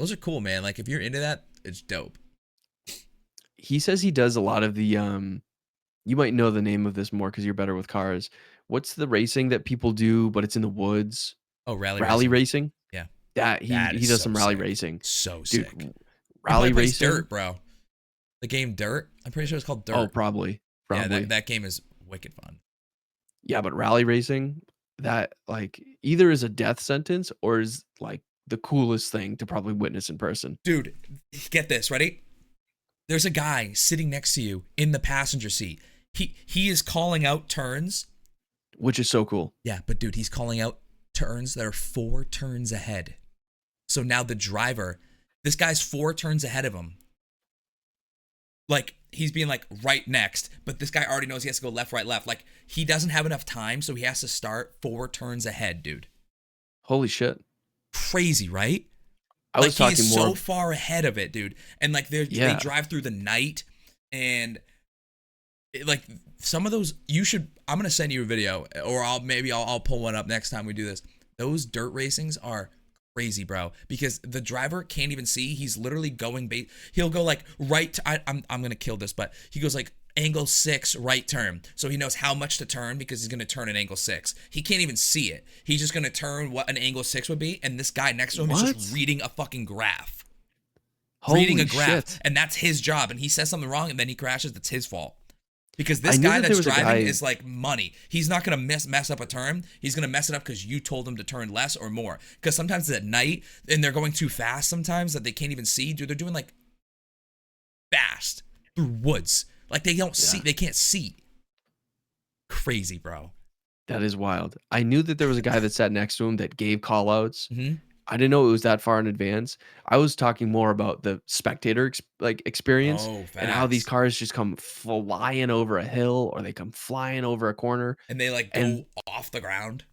Those are cool, man. Like if you're into that, it's dope. He says he does a lot of the you might know the name of this more because you're better with cars. What's the racing that people do, but it's in the woods? Oh, rally Rally racing. racing? Yeah, That that he is does so some rally sick. racing. So Dude, sick. He probably rally plays racing? Dirt, bro. The game Dirt. I'm pretty sure it's called Oh, Dirt. probably. Yeah, that Probably. that game is wicked fun. Yeah, but rally racing, that like either is a death sentence or is like the coolest thing to probably witness in person, Dude, get this, ready? There's a guy sitting next to you in the passenger seat. He is calling out turns. which is so cool. Yeah, but dude, he's calling out turns that are 4 turns ahead. So now the driver, this guy's 4 turns ahead of him. Like he's being like right next, but this guy already knows he has to go left, right, left. Like he doesn't have enough time, so he has to start 4 turns ahead, dude. Holy shit. Crazy, right? I Like was he is talking so more. far ahead of it, dude. And like they Yeah. drive through the night, and like some of those you should. I'm gonna send you a video, or I'll pull one up next time we do this. Those dirt racings are crazy, bro, because the driver can't even see. He's literally going he'll go like right to, I'm gonna kill this, but he goes like angle 6 right turn, so he knows how much to turn because he's gonna turn an angle 6. He can't even see it. He's just gonna turn what an angle 6 would be, and this guy next to him is What? just reading a fucking graph. Reading a Holy graph, shit. and that's his job, and he says something wrong and then he crashes. That's his fault, because I this knew guy that there that's was a driving guy. is like money. He's not gonna mess up a turn. He's gonna mess it up because you told him to turn less or more. Because sometimes it's at night and they're going too fast. Sometimes that they can't even see. Dude, they're doing like fast through woods. Like they don't see. Yeah, They can't see. Crazy, bro. that is wild. I knew that there was a guy that sat next to him that gave call outs. Hmm. I didn't know it was that far in advance. I was talking more about the spectator experience Oh, and how these facts. cars just come flying over a hill or they come flying over a corner. And they like And go off the ground.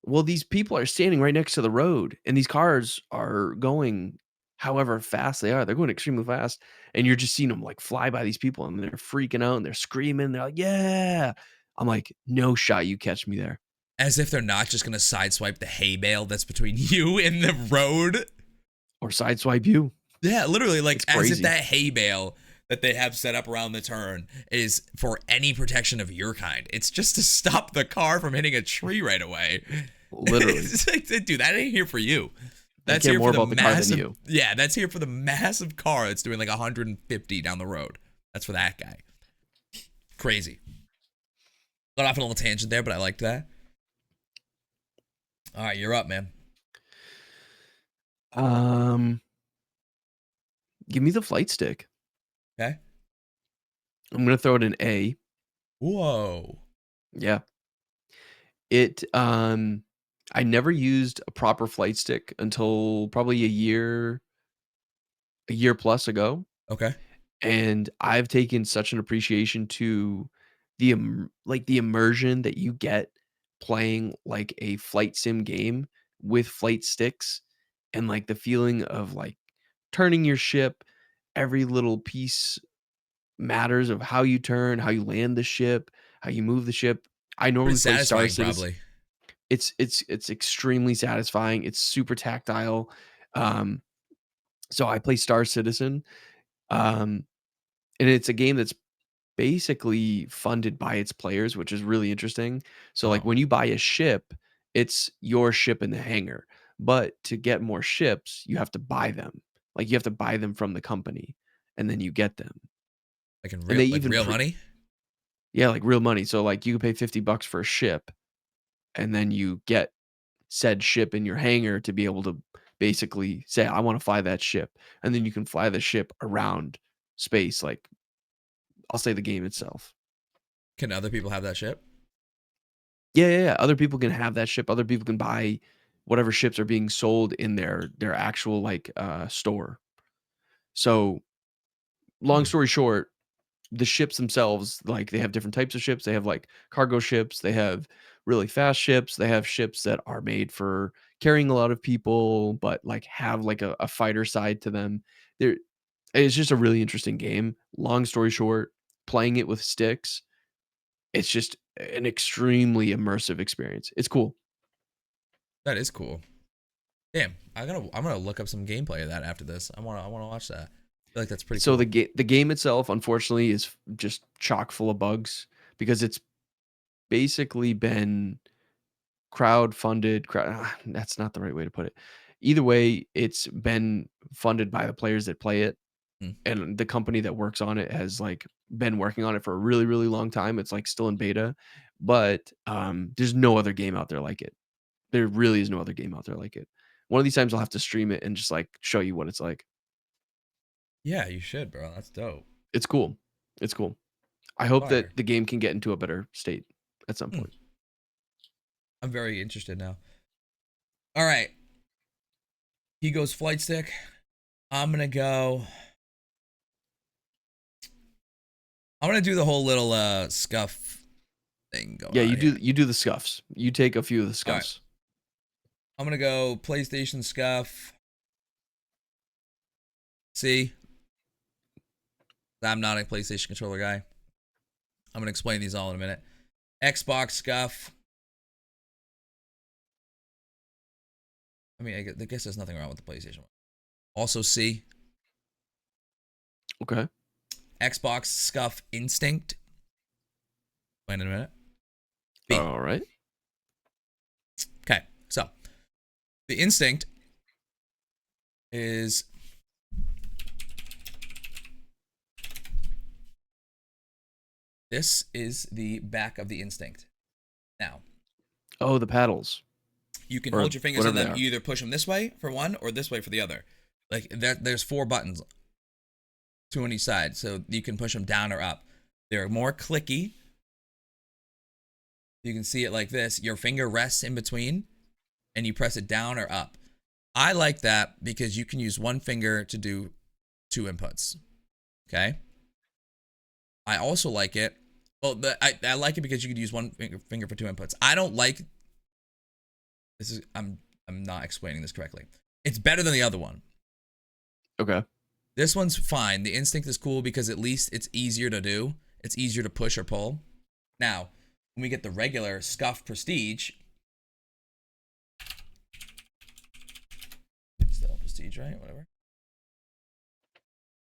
well, these people are standing right next to the road and these cars are going however fast they are. They're going extremely fast. And you're just seeing them like fly by these people and they're freaking out and they're screaming. They're like, yeah. I'm like, no shot you catch me there. As if they're not just gonna sideswipe the hay bale that's between you and the road. Or sideswipe you. Yeah, literally, like It's as if crazy. that hay bale that they have set up around the turn is for any protection of your kind. It's just to stop the car from hitting a tree right away. Literally. It's like, dude, that ain't here for you. They That's care here more for the about the car than massive. you. Yeah, that's here for the massive car that's doing like 150 down the road. That's for that guy. Crazy. Got off on a little tangent there, but I liked that. All right, you're up, man. Um, Give me the flight stick. Okay. I'm gonna throw it an A. Whoa. Yeah. It I never used a proper flight stick until probably a year plus ago. Okay. And I've taken such an appreciation to the immersion that you get playing like a flight sim game with flight sticks and like the feeling of like turning your ship. Every little piece matters of how you turn, how you land the ship, how you move the ship. I Pretty normally play Star satisfying, Citizen. probably. It's extremely satisfying. It's super tactile. Um, so I play Star Citizen, um, and it's a game that's basically funded by its players, which is really interesting. So like Oh, when you buy a ship, it's your ship in the hangar. But to get more ships, you have to buy them. Like you have to buy them from the company, and then you get them. like in And they like even real money. yeah, like real money. So like you can pay $50 for a ship, and then you get said ship in your hangar to be able to basically say, I want to fly that ship. And then you can fly the ship around space, like I'll say the game itself. Can other people have that ship? Yeah, yeah, yeah. Other people can have that ship. Other people can buy whatever ships are being sold in their actual like store. So long Hmm. story short, the ships themselves, like they have different types of ships. They have like cargo ships, they have really fast ships, they have ships that are made for carrying a lot of people, but like have like a fighter side to them. There it's just a really interesting game. Long story short, playing it with sticks, it's just an extremely immersive experience. It's cool. That is cool. Damn, I'm gonna look up some gameplay of that after this. I wanna watch that. I feel like that's pretty So cool. the game itself, unfortunately, is just chock full of bugs because it's basically been crowd-funded. That's not the right way to put it. Either way, it's been funded by the players that play it, Hmm. and the company that works on it has like been working on it for a really, really long time. It's like still in beta, but there's no other game out there like it. There really is no other game out there like it. One of these times I'll have to stream it and just like show you what it's like. Yeah, you should, bro. That's dope. It's cool. It's cool. I hope Fire. that the game can get into a better state at some Hmm. point. I'm very interested now. All right. He goes flight stick. I'm gonna go. I'm gonna do the whole little scuff thing going Yeah, on here. you do the scuffs. You take a few of the All right. scuffs. I'm gonna go PlayStation scuff. See, I'm not a PlayStation controller guy. I'm gonna explain these all in a minute. Xbox scuff. I mean, I guess there's nothing wrong with the PlayStation one. Also, C. Okay. Xbox scuff instinct. Explain in a minute. B. All right. Okay, so the instinct is this is the back of the instinct. Now, Oh, the paddles. you can Or hold your fingers on whatever they them. are. You either push them this way for one or this way for the other. Like there's 4 buttons, 2 on each side, so you can push them down or up. They're more clicky. You can see it like this. Your finger rests in between, and you press it down or up. I like that because you can use one finger to do 2 inputs. Okay. I also like it. Well, I like it because you could use one finger for 2 inputs. I don't like. This is I'm not explaining this correctly. It's better than the other one. Okay. This one's fine. The instinct is cool because at least it's easier to do. It's easier to push or pull. Now, when we get the regular Scuff Prestige, it's still Prestige, right? Whatever.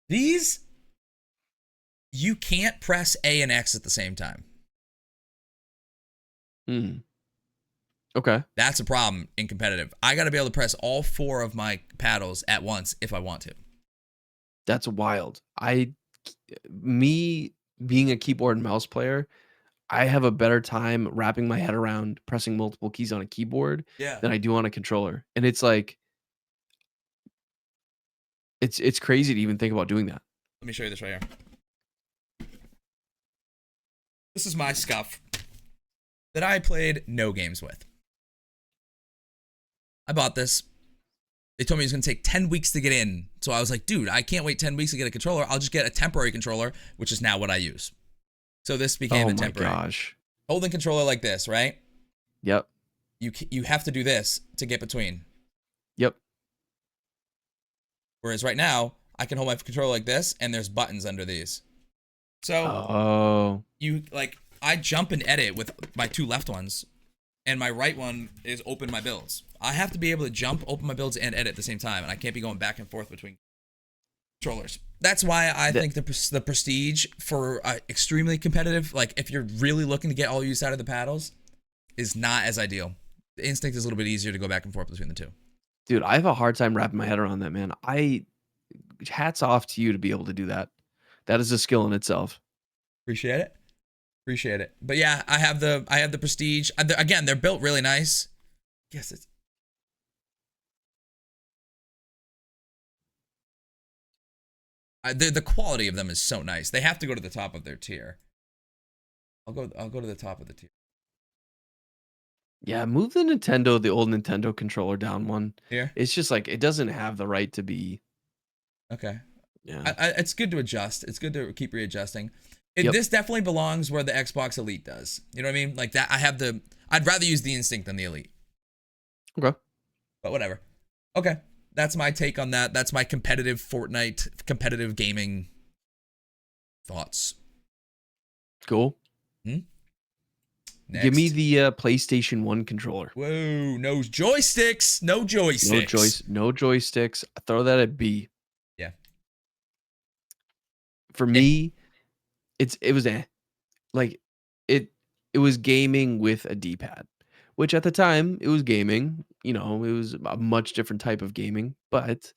These, you can't press A and X at the same time. Hmm. Okay. That's a problem in competitive. I got to be able to press all 4 of my paddles at once if I want to. That's wild. Me being a keyboard and mouse player, I have a better time wrapping my head around pressing multiple keys on a keyboard Yeah. than I do on a controller. And it's like it's crazy to even think about doing that. Let me show you this right here. This is my Scuff that I played no games with. I bought this. They told me it was going to take 10 weeks to get in. So I was like, dude, I can't wait 10 weeks to get a controller. I'll just get a temporary controller, which is now what I use. So this became the temporary. Oh my gosh. Holding controller like this, right? Yep. You have to do this to get between. Yep. Whereas right now, I can hold my controller like this, and there's buttons under these. So Oh. you like, I jump and edit with my 2 left ones, and my right one is open my builds. I have to be able to jump, open my builds, and edit at the same time, and I can't be going back and forth between controllers. That's why I think the Prestige for extremely competitive, like if you're really looking to get all use out of the paddles, is not as ideal. The instinct is a little bit easier to go back and forth between the 2. Dude, I have a hard time wrapping my head around that, man. Hats off to you to be able to do that. That is a skill in itself. Appreciate it. Appreciate it. But yeah, I have the Prestige. Again, they're built really nice. Yes, it's the quality of them is so nice. They have to go to the top of their tier. I'll go to the top of the tier. Yeah, move the old Nintendo controller down one. Here. It's just like it doesn't have the right to be. Okay. Yeah. It's good to adjust. It's good to keep readjusting. Yep. This definitely belongs where the Xbox Elite does. You know what I mean? Like that. I'd rather use the Instinct than the Elite. Okay. But whatever. Okay. That's my take on that. That's my competitive Fortnite, competitive gaming thoughts. Cool. Give me Next. the PlayStation 1 controller. Whoa, no joysticks. No joysticks. No joysticks. Throw that at B. Yeah. For Eh. me, it was like it it was gaming with a D-pad, which at the time it was gaming. You know, it was a much different type of gaming. But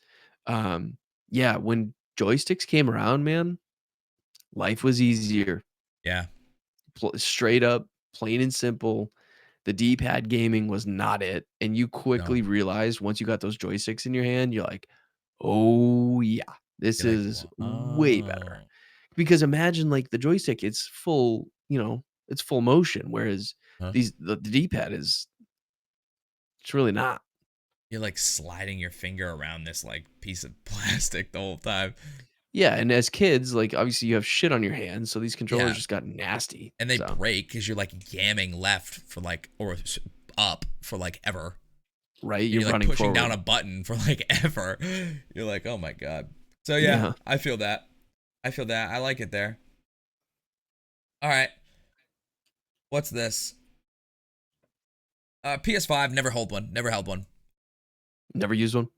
yeah, when joysticks came around, man, life was easier. Yeah. Straight up, plain and simple. The D-pad gaming was not it, and you No. quickly realized once you got those joysticks in your hand, you're like, "Oh, yeah, this You're like, is well, way better." oh. Because imagine, like, the joystick, it's full, it's full motion, whereas Huh? the D-pad is it's really not. You're like sliding your finger around this like piece of plastic the whole time. Yeah, and as kids, like, obviously, you have shit on your hands, so these controllers Yeah. just got nasty, And they so break because you're like yamming left for like, or up for like ever. right? And You're you're like running pushing down forward. a button for like ever. You're like, oh my God. So yeah, Yeah. I feel that. I feel that. I like it there. All right. What's this? PS5, never hold one. Never held one. Never used one.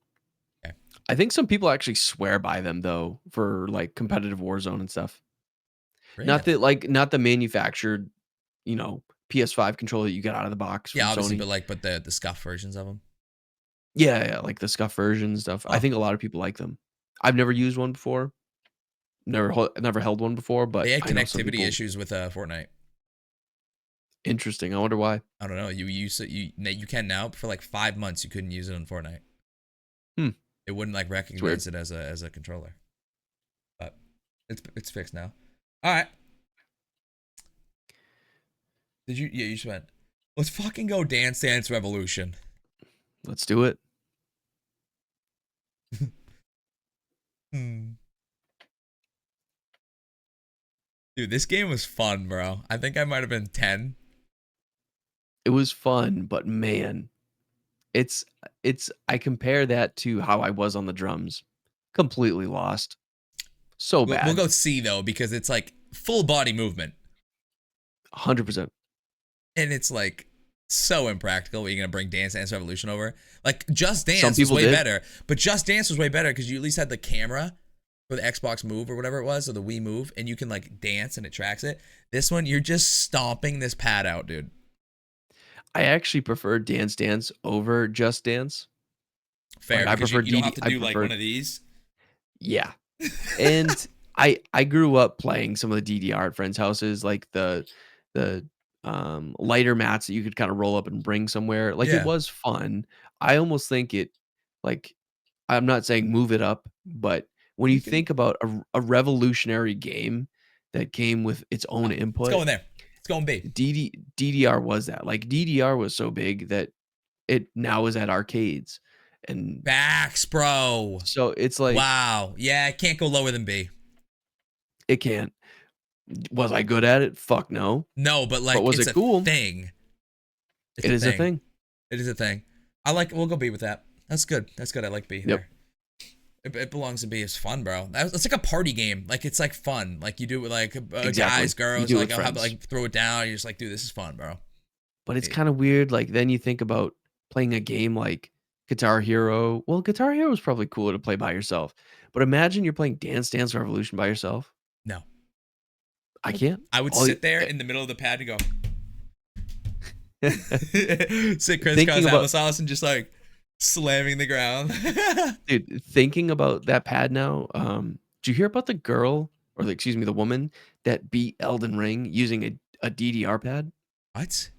Okay. I think some people actually swear by them, though, for, like, competitive Warzone and stuff. Really? Not the manufactured, PS5 controller that you get out of the box from Yeah, obviously, Sony. but like, but the scuff versions of them. Yeah, yeah, like the scuff version and stuff. I Oh, think a lot of people like them. I've never used one before. Never held one before, they but had I know some connectivity people. issues with Fortnite. Interesting. I wonder why. I don't know. You use it. You can now. But for like 5 months, you couldn't use it on Fortnite. Hmm. It wouldn't like It's weird. recognize it as a controller. But it's fixed now. All right. Did you? Yeah, you just went. Let's fucking go Dance Dance Revolution. Let's do it. Hmm. Dude, this game was fun, bro. I think I might have been 10. It was fun, but man, it's I compare that to how I was on the drums. Completely lost. So We'll bad. go C though because it's like full body movement. 100%. And it's like so impractical. You're gonna bring Dance Dance Revolution over. Like Just Some Dance was people way did. better, but Just Dance was way better because you at least had the camera for the Xbox Move or whatever it was, or the Wii Move, and you can like dance and it tracks it. This one, you're just stomping this pad out, dude. I actually prefer Dance Dance over Just Dance. Like, Fair I because prefer you don't DD have to I do like one prefer of these. yeah. And I grew up playing some of the DDR at friends' houses, like the lighter mats that you could kinda roll up and bring somewhere. Like, it Yeah, was fun. I almost think it like, I'm not saying move it up, but when you you can. think about a revolutionary game that came with its own It's input, going there. It's going B. DDR was that. Like, DDR was so big that it now is at arcades, and Backs, bro. so it's like, Wow. Yeah, I can't go lower than B. it can't. Was I good at it? Fuck no. No, but But like was it's it a cool? thing. It's It a is a thing. thing. It is a thing. I like. We'll go B with that. That's good. That's good. I like B Yep. there. It belongs to B. It's fun, bro. It's like a party game. Like it's like fun. Like you do it with like Exactly. guys, You girls. do it Like with I'll have friends. like throw it down. You're just like, dude, this is fun, bro. But it's Yeah. kinda weird, like, then you think about playing a game like Guitar Hero. Well, Guitar Hero is probably cooler to play by yourself, but imagine you're playing Dance Dance Revolution by yourself. No, I can't. I would All you sit there in the middle of the pad and go sit thinking crisscross about applesauce and just like slamming the ground. dude, thinking about that pad now, did you hear about the girl or excuse me, the woman that beat Elden Ring using a DDR pad? What?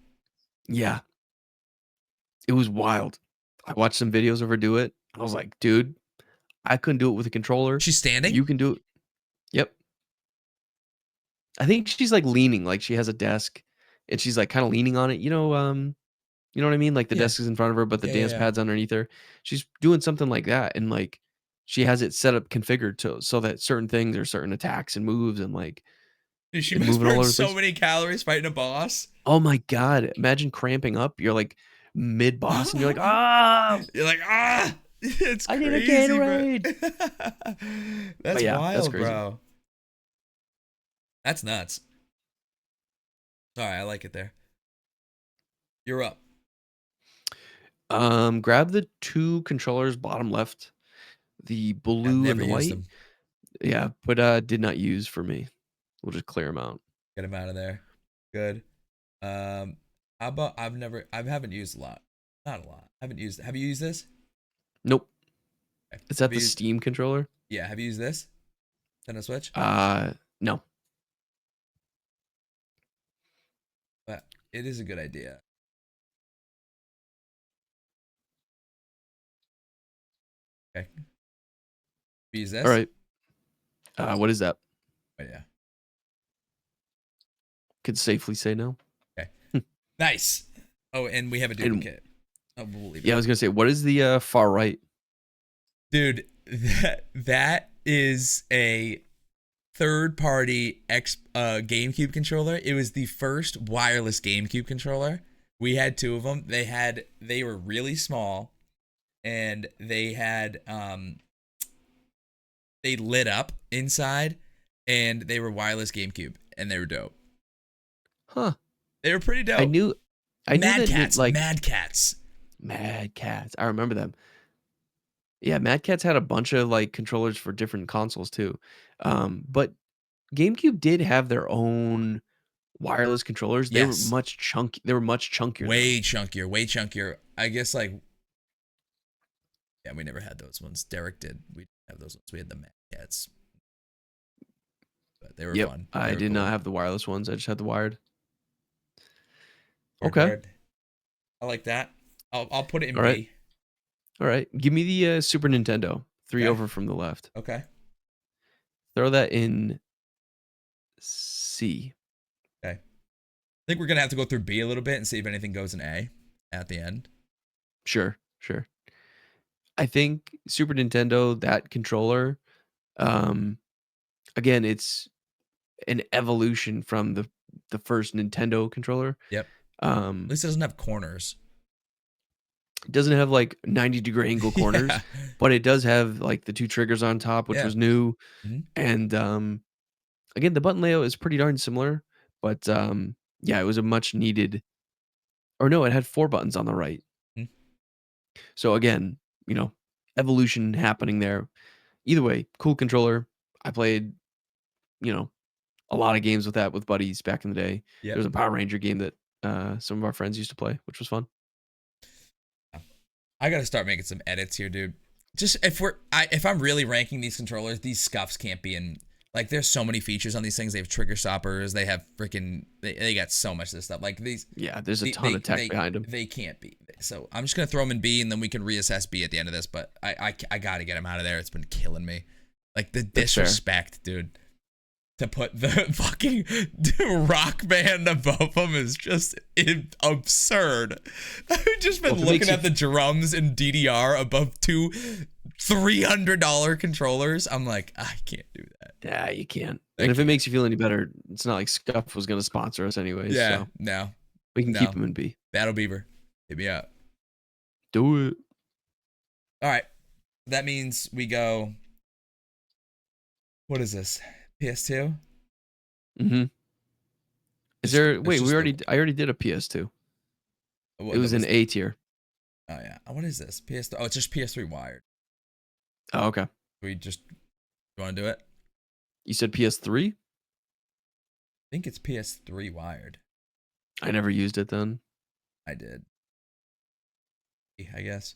Yeah, it was wild. I watched some videos of her do it. I was like, "Dude, I couldn't do it with a controller. She's standing? You can do it." Yep. I think she's, like, leaning, like, she has a desk, and she's, like, kinda leaning on it, you know what I mean? Like, the Yeah. desk is in front of her, but the Yeah, yeah, dance yeah. pad's underneath her. She's doing something like that, and, like, she has it set up configured to so that certain things or certain attacks and moves and, like, Dude, she and must moving all burn over the so place. many calories fighting a boss. Oh my god, imagine cramping up, you're, like, mid-boss, and you're like, "Ah, You're like, ah, it's I need a crazy, bro. Gatorade." But That's yeah, that's wild, crazy. bro. That's nuts. All right, I like it there. You're up. Grab the two controllers bottom left, the I've blue and never the used white. them. Yeah, but did not use for me. We'll just clear them out. Get them out of there. Good. How about I haven't used a lot. Not a lot. I haven't used. Have you used this? Nope. Okay. Is Have that you the used, Steam controller? yeah. Have you used this? Nintendo Switch? No. But it is a good idea. Okay. Use All this? right. What is that? Oh yeah. Could safely say no. Okay. Nice. Oh, and we have a And duplicate. Oh, we'll leave yeah, I it. was gonna say, what is the far right? Dude, that is a third-party GameCube controller. It was the first wireless GameCube controller. We had two of them. They were really small, and they lit up inside, and they were wireless GameCube, and they were dope. Huh. They were pretty dope. I knew Mad that Cats, like Mad Cats. Mad Cats. I remember them. Yeah, Mad Cats had a bunch of like controllers for different consoles too. But GameCube did have their own wireless controllers. They were Yes, much chunky. They were much chunkier though. way chunkier, way chunkier. I guess like yeah, we never had those ones. Derek did. We didn't have those ones. We had the Mad Cats, but they were Yep, fun. They I were did not cool. have the wireless ones. I just had the wired. Word, Okay. word. I like that. I'll put it in All right. B. All right. Give me the Super Nintendo. Three Okay. over from the left. Okay. Throw that in C. Okay. I think we're gonna have to go through B a little bit and see if anything goes in A at the end. Sure. I think Super Nintendo, that controller, um, again, it's an evolution from the first Nintendo controller. Yep. Um, At least it doesn't have corners. it doesn't have like 90-degree angle corners, Yeah. but it does have like the two triggers on top, which Yeah. was new. Mhm. And again, the button layout is pretty darn similar, but yeah, it was a much needed. Or no, it had 4 buttons on the right. Mhm. So again, evolution happening there. Either way, cool controller. I played, you know, a lot of games with that with buddies back in the day. There Yep. was a Power Ranger game that some of our friends used to play, which was fun. I gotta start making some edits here, dude. Just if I'm really ranking these controllers, these scuffs can't be in. Like, there's so many features on these things. They have trigger stoppers. They have freaking. They got so much of this stuff. Like these. Yeah, there's a ton of tech behind them. They can't be. So I'm just gonna throw them in B, and then we can reassess B at the end of this. But I gotta get them out of there. It's been killing me. Like the That's fair. disrespect, dude. To put the fucking Rock Band above them is just absurd. I've just been looking at the drums in DDR above two $300 controllers. I'm like, I can't do that. Yeah, you can't. And if it makes you feel any better, it's not like Scuff was going to sponsor us anyways. Yeah, So no. we can keep them in B. Battle Beaver, hit me up. Do it. All right. That means we go. What is this? PS2? Mm-hmm. Is there? Wait, I already did a PS2. It was an A tier. Oh yeah. What is this? PS3. Oh, it's just PS3 wired. Oh, okay. You want to do it? You said PS3? I think it's PS3 wired. I never used it then. I did. I guess.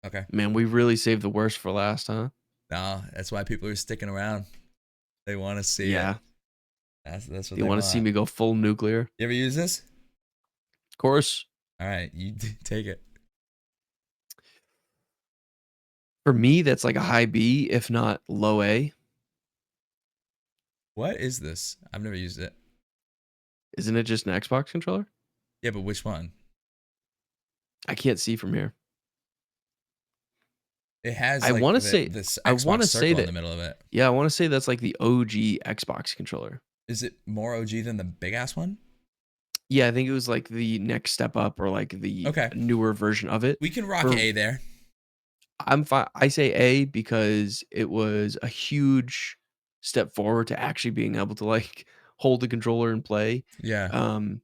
Okay. Man, we really saved the worst for last, huh? No, that's why people are sticking around. They want to see it. That's what they want to see me go full nuclear. You ever use this? Of course. All right, you take it. For me, that's like a high B, if not low A. What is this? I've never used it. Isn't it just an Xbox controller? Yeah, but which one? I can't see from here. It has. I want to say. I want to say that in the middle of it. Yeah, I want to say that's like the OG Xbox controller. Is it more OG than the big ass one? Yeah, I think it was like the next step up or like the newer version of it. We can rock A there. I'm fine. I say A because it was a huge step forward to actually being able to like hold the controller and play. Yeah. Um,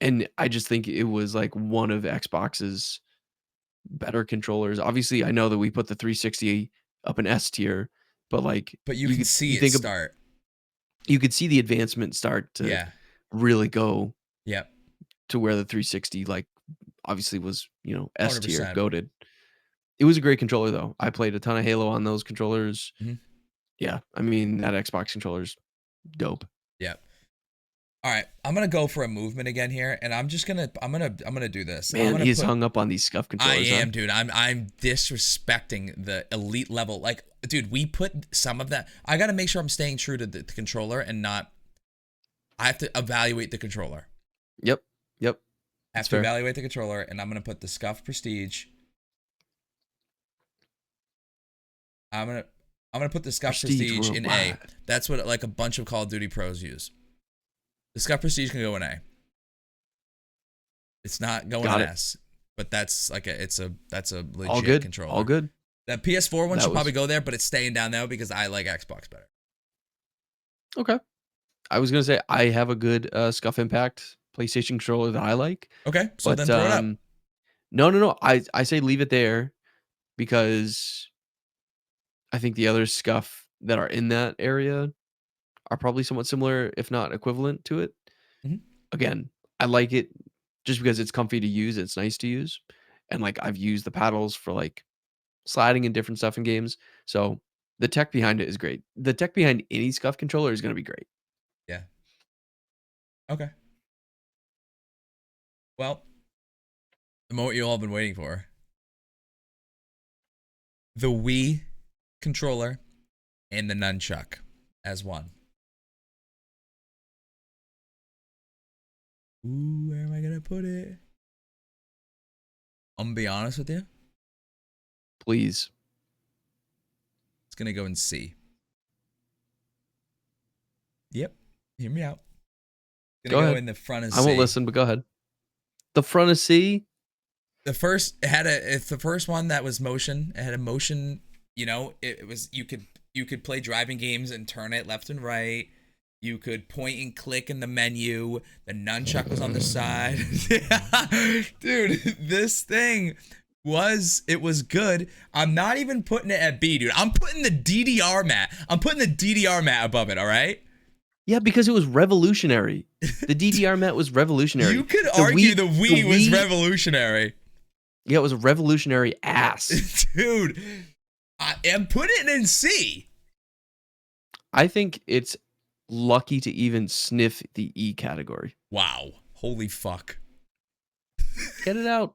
and I just think it was like one of Xbox's better controllers. Obviously, I know that we put the 360 up in S tier, but like But you can see you it think of, start. you could see the advancement start to Yeah. really go Yep. to where the 360 like obviously was, you know, S tier, 100%. goated. It was a great controller though. I played a ton of Halo on those controllers. Mhm. Yeah, I mean that Xbox controller's dope. Yep. All right, I'm gonna go for a movement again here, and I'm gonna do this. I'm Man, gonna he's put. hung up on these scuff I controllers, huh? am, dude. I'm disrespecting the elite level. Like, dude, we put some of that. I gotta make sure I'm staying true to the controller and not. I have to evaluate the controller. Yep. Yep. I That's have to fair. evaluate the controller, and I'm gonna put the Scuff Prestige. I'm gonna I'm gonna put the Scuff Prestige Prestige in A. worldwide. That's what like a bunch of Call of Duty pros use. The Scuff Prestige can go in A. It's not going Got in it. S, but that's like that's a All legit good. controller. All good. That PS4 one That should was probably go there, but it's staying down there because I like Xbox better. okay. I was gonna say I have a good Scuff Impact PlayStation controller that I like, Okay, so then but throw it up. no, no, no. I say leave it there because I think the other Scuff that are in that area are probably somewhat similar, if not equivalent to it. Mhm. Again, I like it just because it's comfy to use. It's nice to use, and like I've used the paddles for like sliding and different stuff in games. So the tech behind it is great. The tech behind any Scuff controller is gonna be great. Yeah. Okay. Well, the moment you all been waiting for. The Wii controller and the nunchuck as one. Ooh, where am I gonna put it? I'm gonna be honest with you. Please. It's gonna go in C. Yep. Hear me out. It's Go gonna go ahead. in the front of I won't C. listen, but go ahead. The front of C. The first it had a it's the first one that was motion. It had a motion, you know, it was you could play driving games and turn it left and right. You could point and click in the menu. The nunchuck was on the side. Dude, this thing was good. I'm not even putting it at B, dude. I'm putting the DDR mat. I'm putting the DDR mat above it, all right? Yeah, because it was revolutionary. The DDR mat was revolutionary. You could argue the Wii was Wii, revolutionary. yeah, it was a revolutionary ass. Dude, I am putting it in C. I think it's lucky to even sniff the E category. Wow. Holy fuck. Get it out.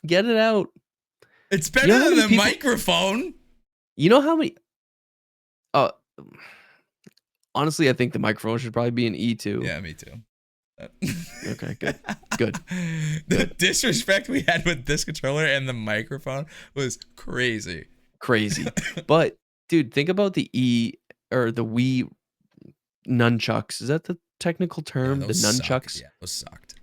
Get it out. It's better You know how than many the people- microphone. You know how many honestly, I think the microphone should probably be an E too. Yeah, me too. Okay, good. Good. The disrespect we had with this controller and the microphone was crazy. Crazy. But dude, think about the E or the Wii nunchucks. Is that the technical term? The those nunchucks? sucked. Yeah, those sucked.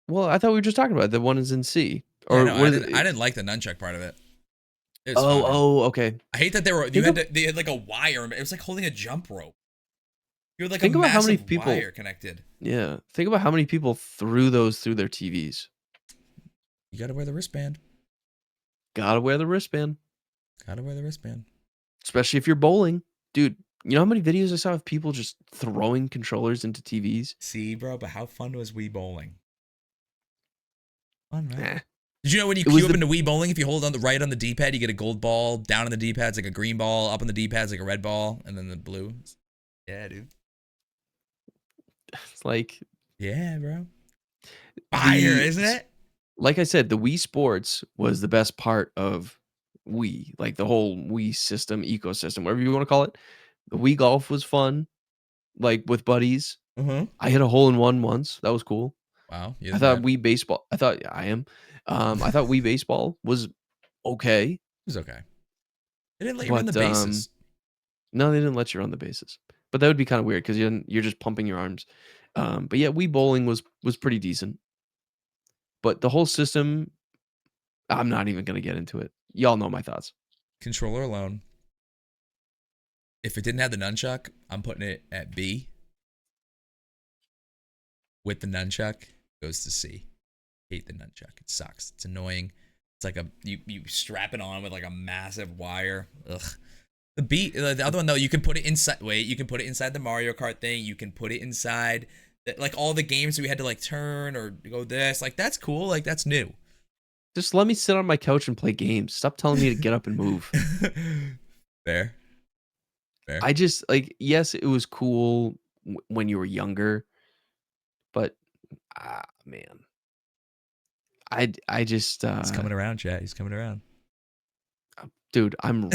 Well, I thought we were just talking about it. The one is in C. Yeah, Or no, what I is didn't. it? I didn't like the nunchuck part of it. It was fine. Oh, okay. I hate that they Think they had like a wire. It was like holding a jump rope. You had like Think a about how many massive people- wire connected. Yeah. Think about how many people threw those through their TVs. You gotta wear the wristband. Gotta wear the wristband. Gotta wear the wristband. Especially if you're bowling. Dude, you know how many videos I saw of people just throwing controllers into TVs? See, bro, but how fun was Wii bowling? Fun, right? Nah. Did you know when you It was queue up the- into Wii bowling, if you hold on the right on the D-pad, you get a gold ball. Down on the D-pad's like a green ball. Up on the D-pad's like a red ball, and then the blue. Yeah, dude. It's like Yeah, bro. Fire, isn't it? like I said, the Wii Sports was the best part of Wii, like the whole Wii system, ecosystem, whatever you want to call it. The Wii Golf was fun, like with buddies. Uh-huh. I hit a hole in one once. That was cool. Wow. I thought Wii Baseball. I thought I am. I thought Wii Baseball was okay. it was okay. They didn't let you run the But, bases. No, they didn't let you run the bases. But that would be kind of weird because you're just pumping your arms. But yeah, Wii Bowling was pretty decent. But the whole system, I'm not even gonna get into it. Y'all know my thoughts. Controller alone. If it didn't have the nunchuck, I'm putting it at B. With the nunchuck, goes to C. Hate the nunchuck. It sucks. It's annoying. It's like you strap it on with like a massive wire. Ugh. The other one though, you can put it inside. Wait, you can put it inside the Mario Kart thing. You can put it inside like all the games we had to like turn or go this. Like that's cool. Like that's new. Just let me sit on my couch and play games. Stop telling me to get up and move. Fair. Fair. I just like, yes, it was cool when you were younger, but man, I just He's coming around, chat. He's coming around. Dude, I'm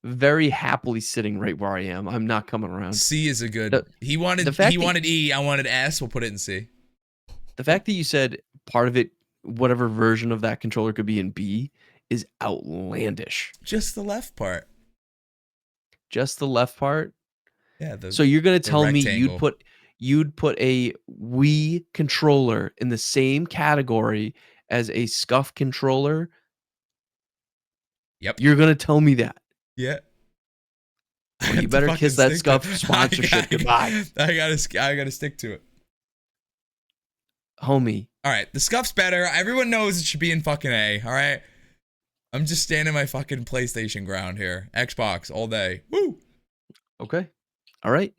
very happily sitting right where I am. I'm not coming around. C is a good. He wanted E. I wanted S. We'll put it in C. The fact that you said part of it, whatever version of that controller could be in B, is outlandish. Just the left part. Just the left part. Yeah. So you're gonna tell me rectangle. you'd put a Wii controller in the same category as a SCUF controller? Yep. You're gonna tell me that? Yeah. Well, you better kiss that SCUF sponsorship goodbye. I gotta stick to it. Homie. All right, the SCUF's better. Everyone knows it should be in fucking A. All right. I'm just standing my fucking PlayStation ground here. Xbox all day. Woo. Okay. All right.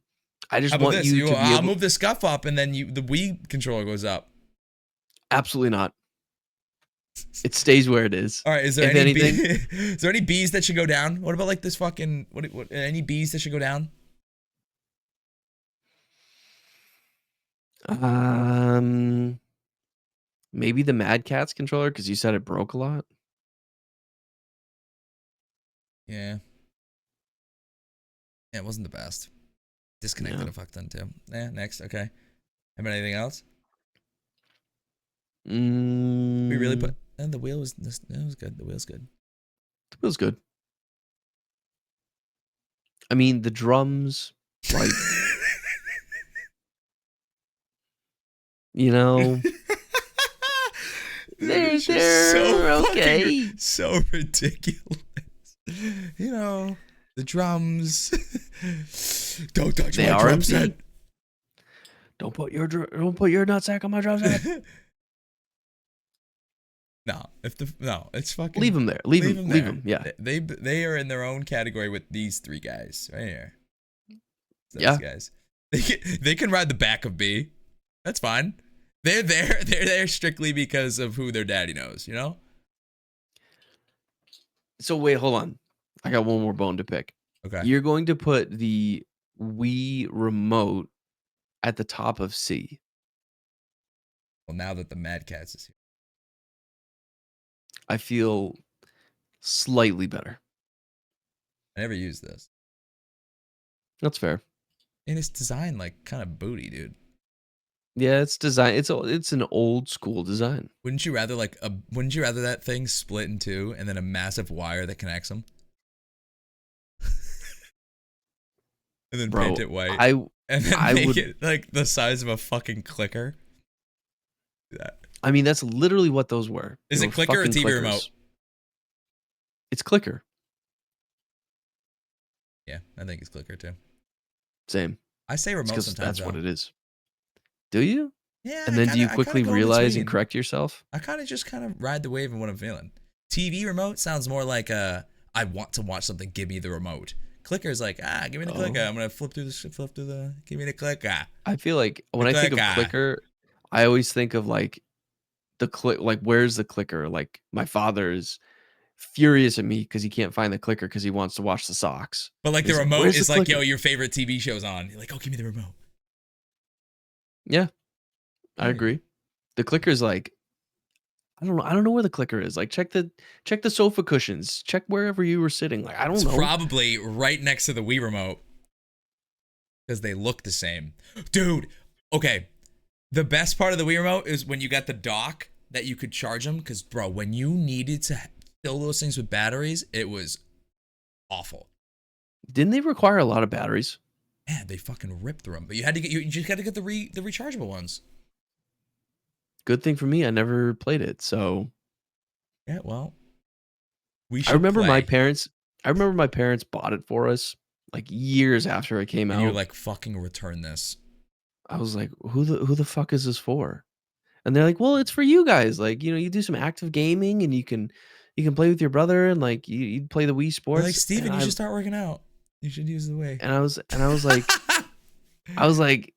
I just How about want this? you to be I'll able... move the SCUF up, and then the Wii controller goes up. Absolutely not. It stays where it is. All right. Is there is there any B's that should go down? What about like this fucking what? Any B's that should go down? Maybe the Mad Catz controller because you said it broke a lot. Yeah. Yeah, it wasn't the best. Disconnected a fuck ton too. Yeah. Next. Okay. How about anything else? We really put. And the wheel was good. The wheel's good. The wheel's good. I mean, the drums, like, you know, they're so okay. So ridiculous. You know, the drums. Don't touch my drum set. Don't put your nutsack on my drum set. No, it's fucking. Leave them there. Leave them. Yeah. They are in their own category with these three guys right here. Those guys. They can ride the back of B. That's fine. They're there strictly because of who their daddy knows, you know? So wait, hold on. I got one more bone to pick. Okay. You're going to put the Wii remote at the top of C. Well, now that the Mad Catz is here. I feel slightly better. I never used this. That's fair. And it's designed like kind of booty, dude. Yeah, it's design. It's an old school design. Wouldn't you rather that thing split in two and then a massive wire that connects them? And then paint it white. And then make it like the size of a fucking clicker. I mean, that's literally what those were. Is it clicker or TV remote? It's clicker. Yeah, I think it's clicker too. Same. I say remote sometimes. That's what it is. Do you? Yeah. And then do you quickly realize and correct yourself? I kind of ride the wave of what I'm feeling. TV remote sounds more like I want to watch something. Give me the remote. Clicker is like, give me the clicker. I'm gonna flip through the. Give me the clicker. I feel like when I think of clicker, I always think of like the click. Like, where's the clicker? Like, my father is furious at me because he can't find the clicker because he wants to watch the Sox. But like the remote is like, yo, your favorite TV show's on. You're like, oh, give me the remote. Yeah, I agree. The clicker is like, I don't know where the clicker is. Like, check the sofa cushions. Check wherever you were sitting. Like, I don't know. It's probably right next to the Wii remote because they look the same, dude. Okay, the best part of the Wii remote is when you got the dock that you could charge them. Because bro, when you needed to fill those things with batteries, it was awful. Didn't they require a lot of batteries? Yeah, they fucking ripped through them. But you just had to get the rechargeable ones. Good thing for me, I never played it. So yeah, well, I remember my parents I remember my parents bought it for us like years after it came And you're out. like, fucking return this. I was like, who the fuck is this for? And they're like, well, it's for you guys. Like, you do some active gaming and you can play with your brother and like you play the Wii They're like, Sports. Steven, you should start working out. You should use the way. And I was like,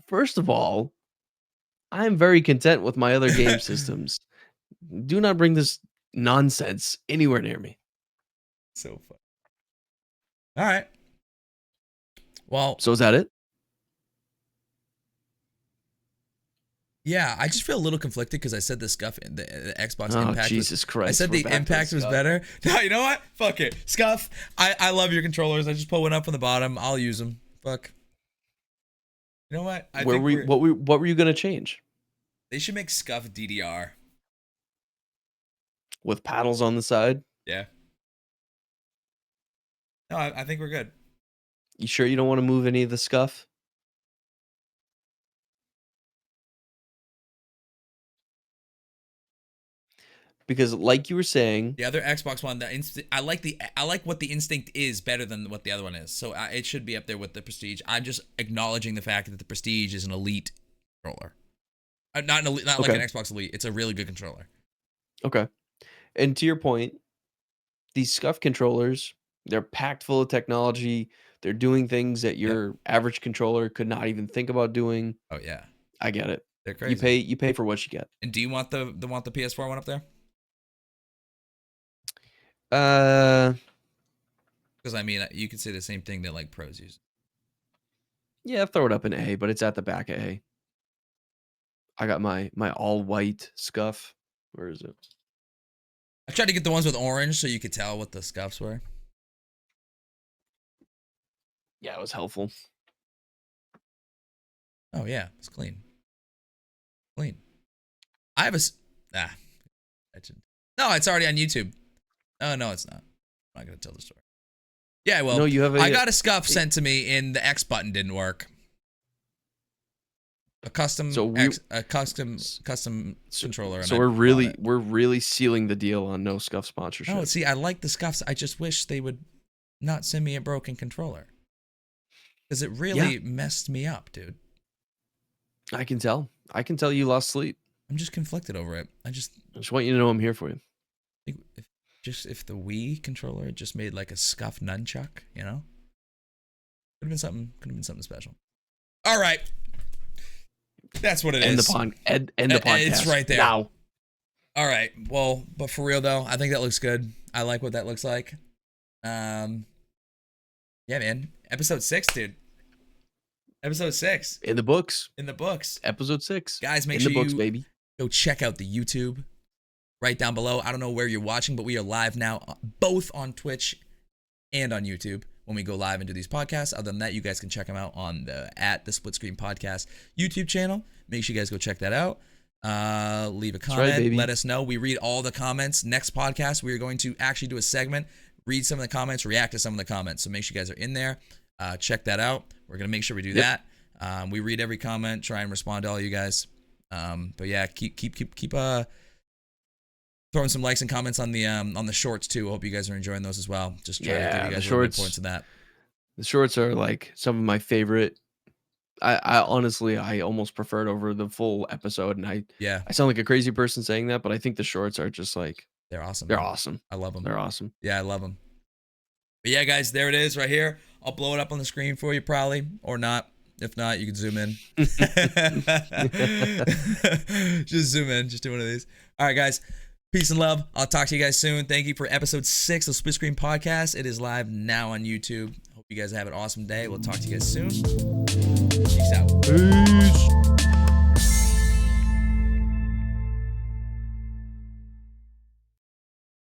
first of all, I'm very content with my other game systems. Do not bring this nonsense anywhere near me. So fun. All right. Well, So is that it? yeah, I just feel a little conflicted because I said the Xbox Oh, Impact. Jesus Christ. I said we're the back to Impact was Scuff. better. No, you know what? Fuck it. Scuff. I love your controllers. I just put one up on the bottom. I'll use them. Fuck. You know what? What were you gonna change? They should make Scuff DDR. With paddles on the side? Yeah. No, I think we're good. You sure you don't want to move any of the Scuff? Because like you were saying, The other Xbox One, I like what the Instinct is better than what the other one is. So it should be up there with the Prestige. I'm just acknowledging the fact that the Prestige is an elite controller. Not an elite, not like Okay. an Xbox Elite. It's a really good controller. okay. And to your point, these Scuff controllers, they're packed full of technology. They're doing things that your average controller could not even think about doing. Oh yeah, I get it. they're crazy. You pay for what you get. And do you want the PS4 one up there? Because I mean, you could say the same thing that like pros use. Yeah, throw it up in A, but it's at the back of A. I got my all white Scuff. Where is it? I tried to get the ones with orange so you could tell what the scuffs were. Yeah, it was helpful. Oh yeah, it's clean. Clean. I have a no, it's already on YouTube. Oh no, it's not. I'm not gonna tell the story. Yeah, well, No, you have I got a scuff sent to me and the X button didn't work. A custom custom controller. So we're really sealing the deal on no Scuff sponsorship. No, see, I like the scuffs. I just wish they would not send me a broken controller. Because it really messed me up, dude. I can tell. I can tell you lost sleep. I'm just conflicted over it. I just want you to know I'm here for you. think if the Wii controller just made like a scuff nunchuck, you know? Could have been something special. All right. That's what it is. End the podcast. It's right there. Now. All right. Well, but for real though, I think that looks good. I like what that looks like. Yeah, man. Episode 6, dude. Episode 6. In the books. In the books. Episode 6. Guys, make in sure the books, you baby. go check out the YouTube right down below. I don't know where you're watching, but we are live now, both on Twitch and on YouTube when we go live and do these podcasts. Other than that, you guys can check them out on the Split Screen Podcast YouTube channel. Make sure you guys go check that out. Leave a comment. Right, let us know. We read all the comments. Next podcast, we are going to actually do a segment, read some of the comments, react to some of the comments. So make sure you guys are in there. Check that out. We're going to make sure we do that. We read every comment, try and respond to all you guys. But yeah, keep throwing some likes and comments on the shorts too. I hope you guys are enjoying those as well. Just try to give you guys a little points of that. The shorts are like some of my favorite. I honestly, I almost prefer it over the full episode, and I sound like a crazy person saying that, but I think the shorts are just like they're awesome. They're awesome. I love them. They're awesome. Yeah, I love them. But yeah, guys, there it is right here. I'll blow it up on the screen for you, probably, or not. If not, you can zoom in. Just zoom in. Just do one of these. All right, guys. Peace and love. I'll talk to you guys soon. Thank you for episode 6 of Split Screen Podcast. It is live now on YouTube. Hope you guys have an awesome day. We'll talk to you guys soon. Peace out. Peace.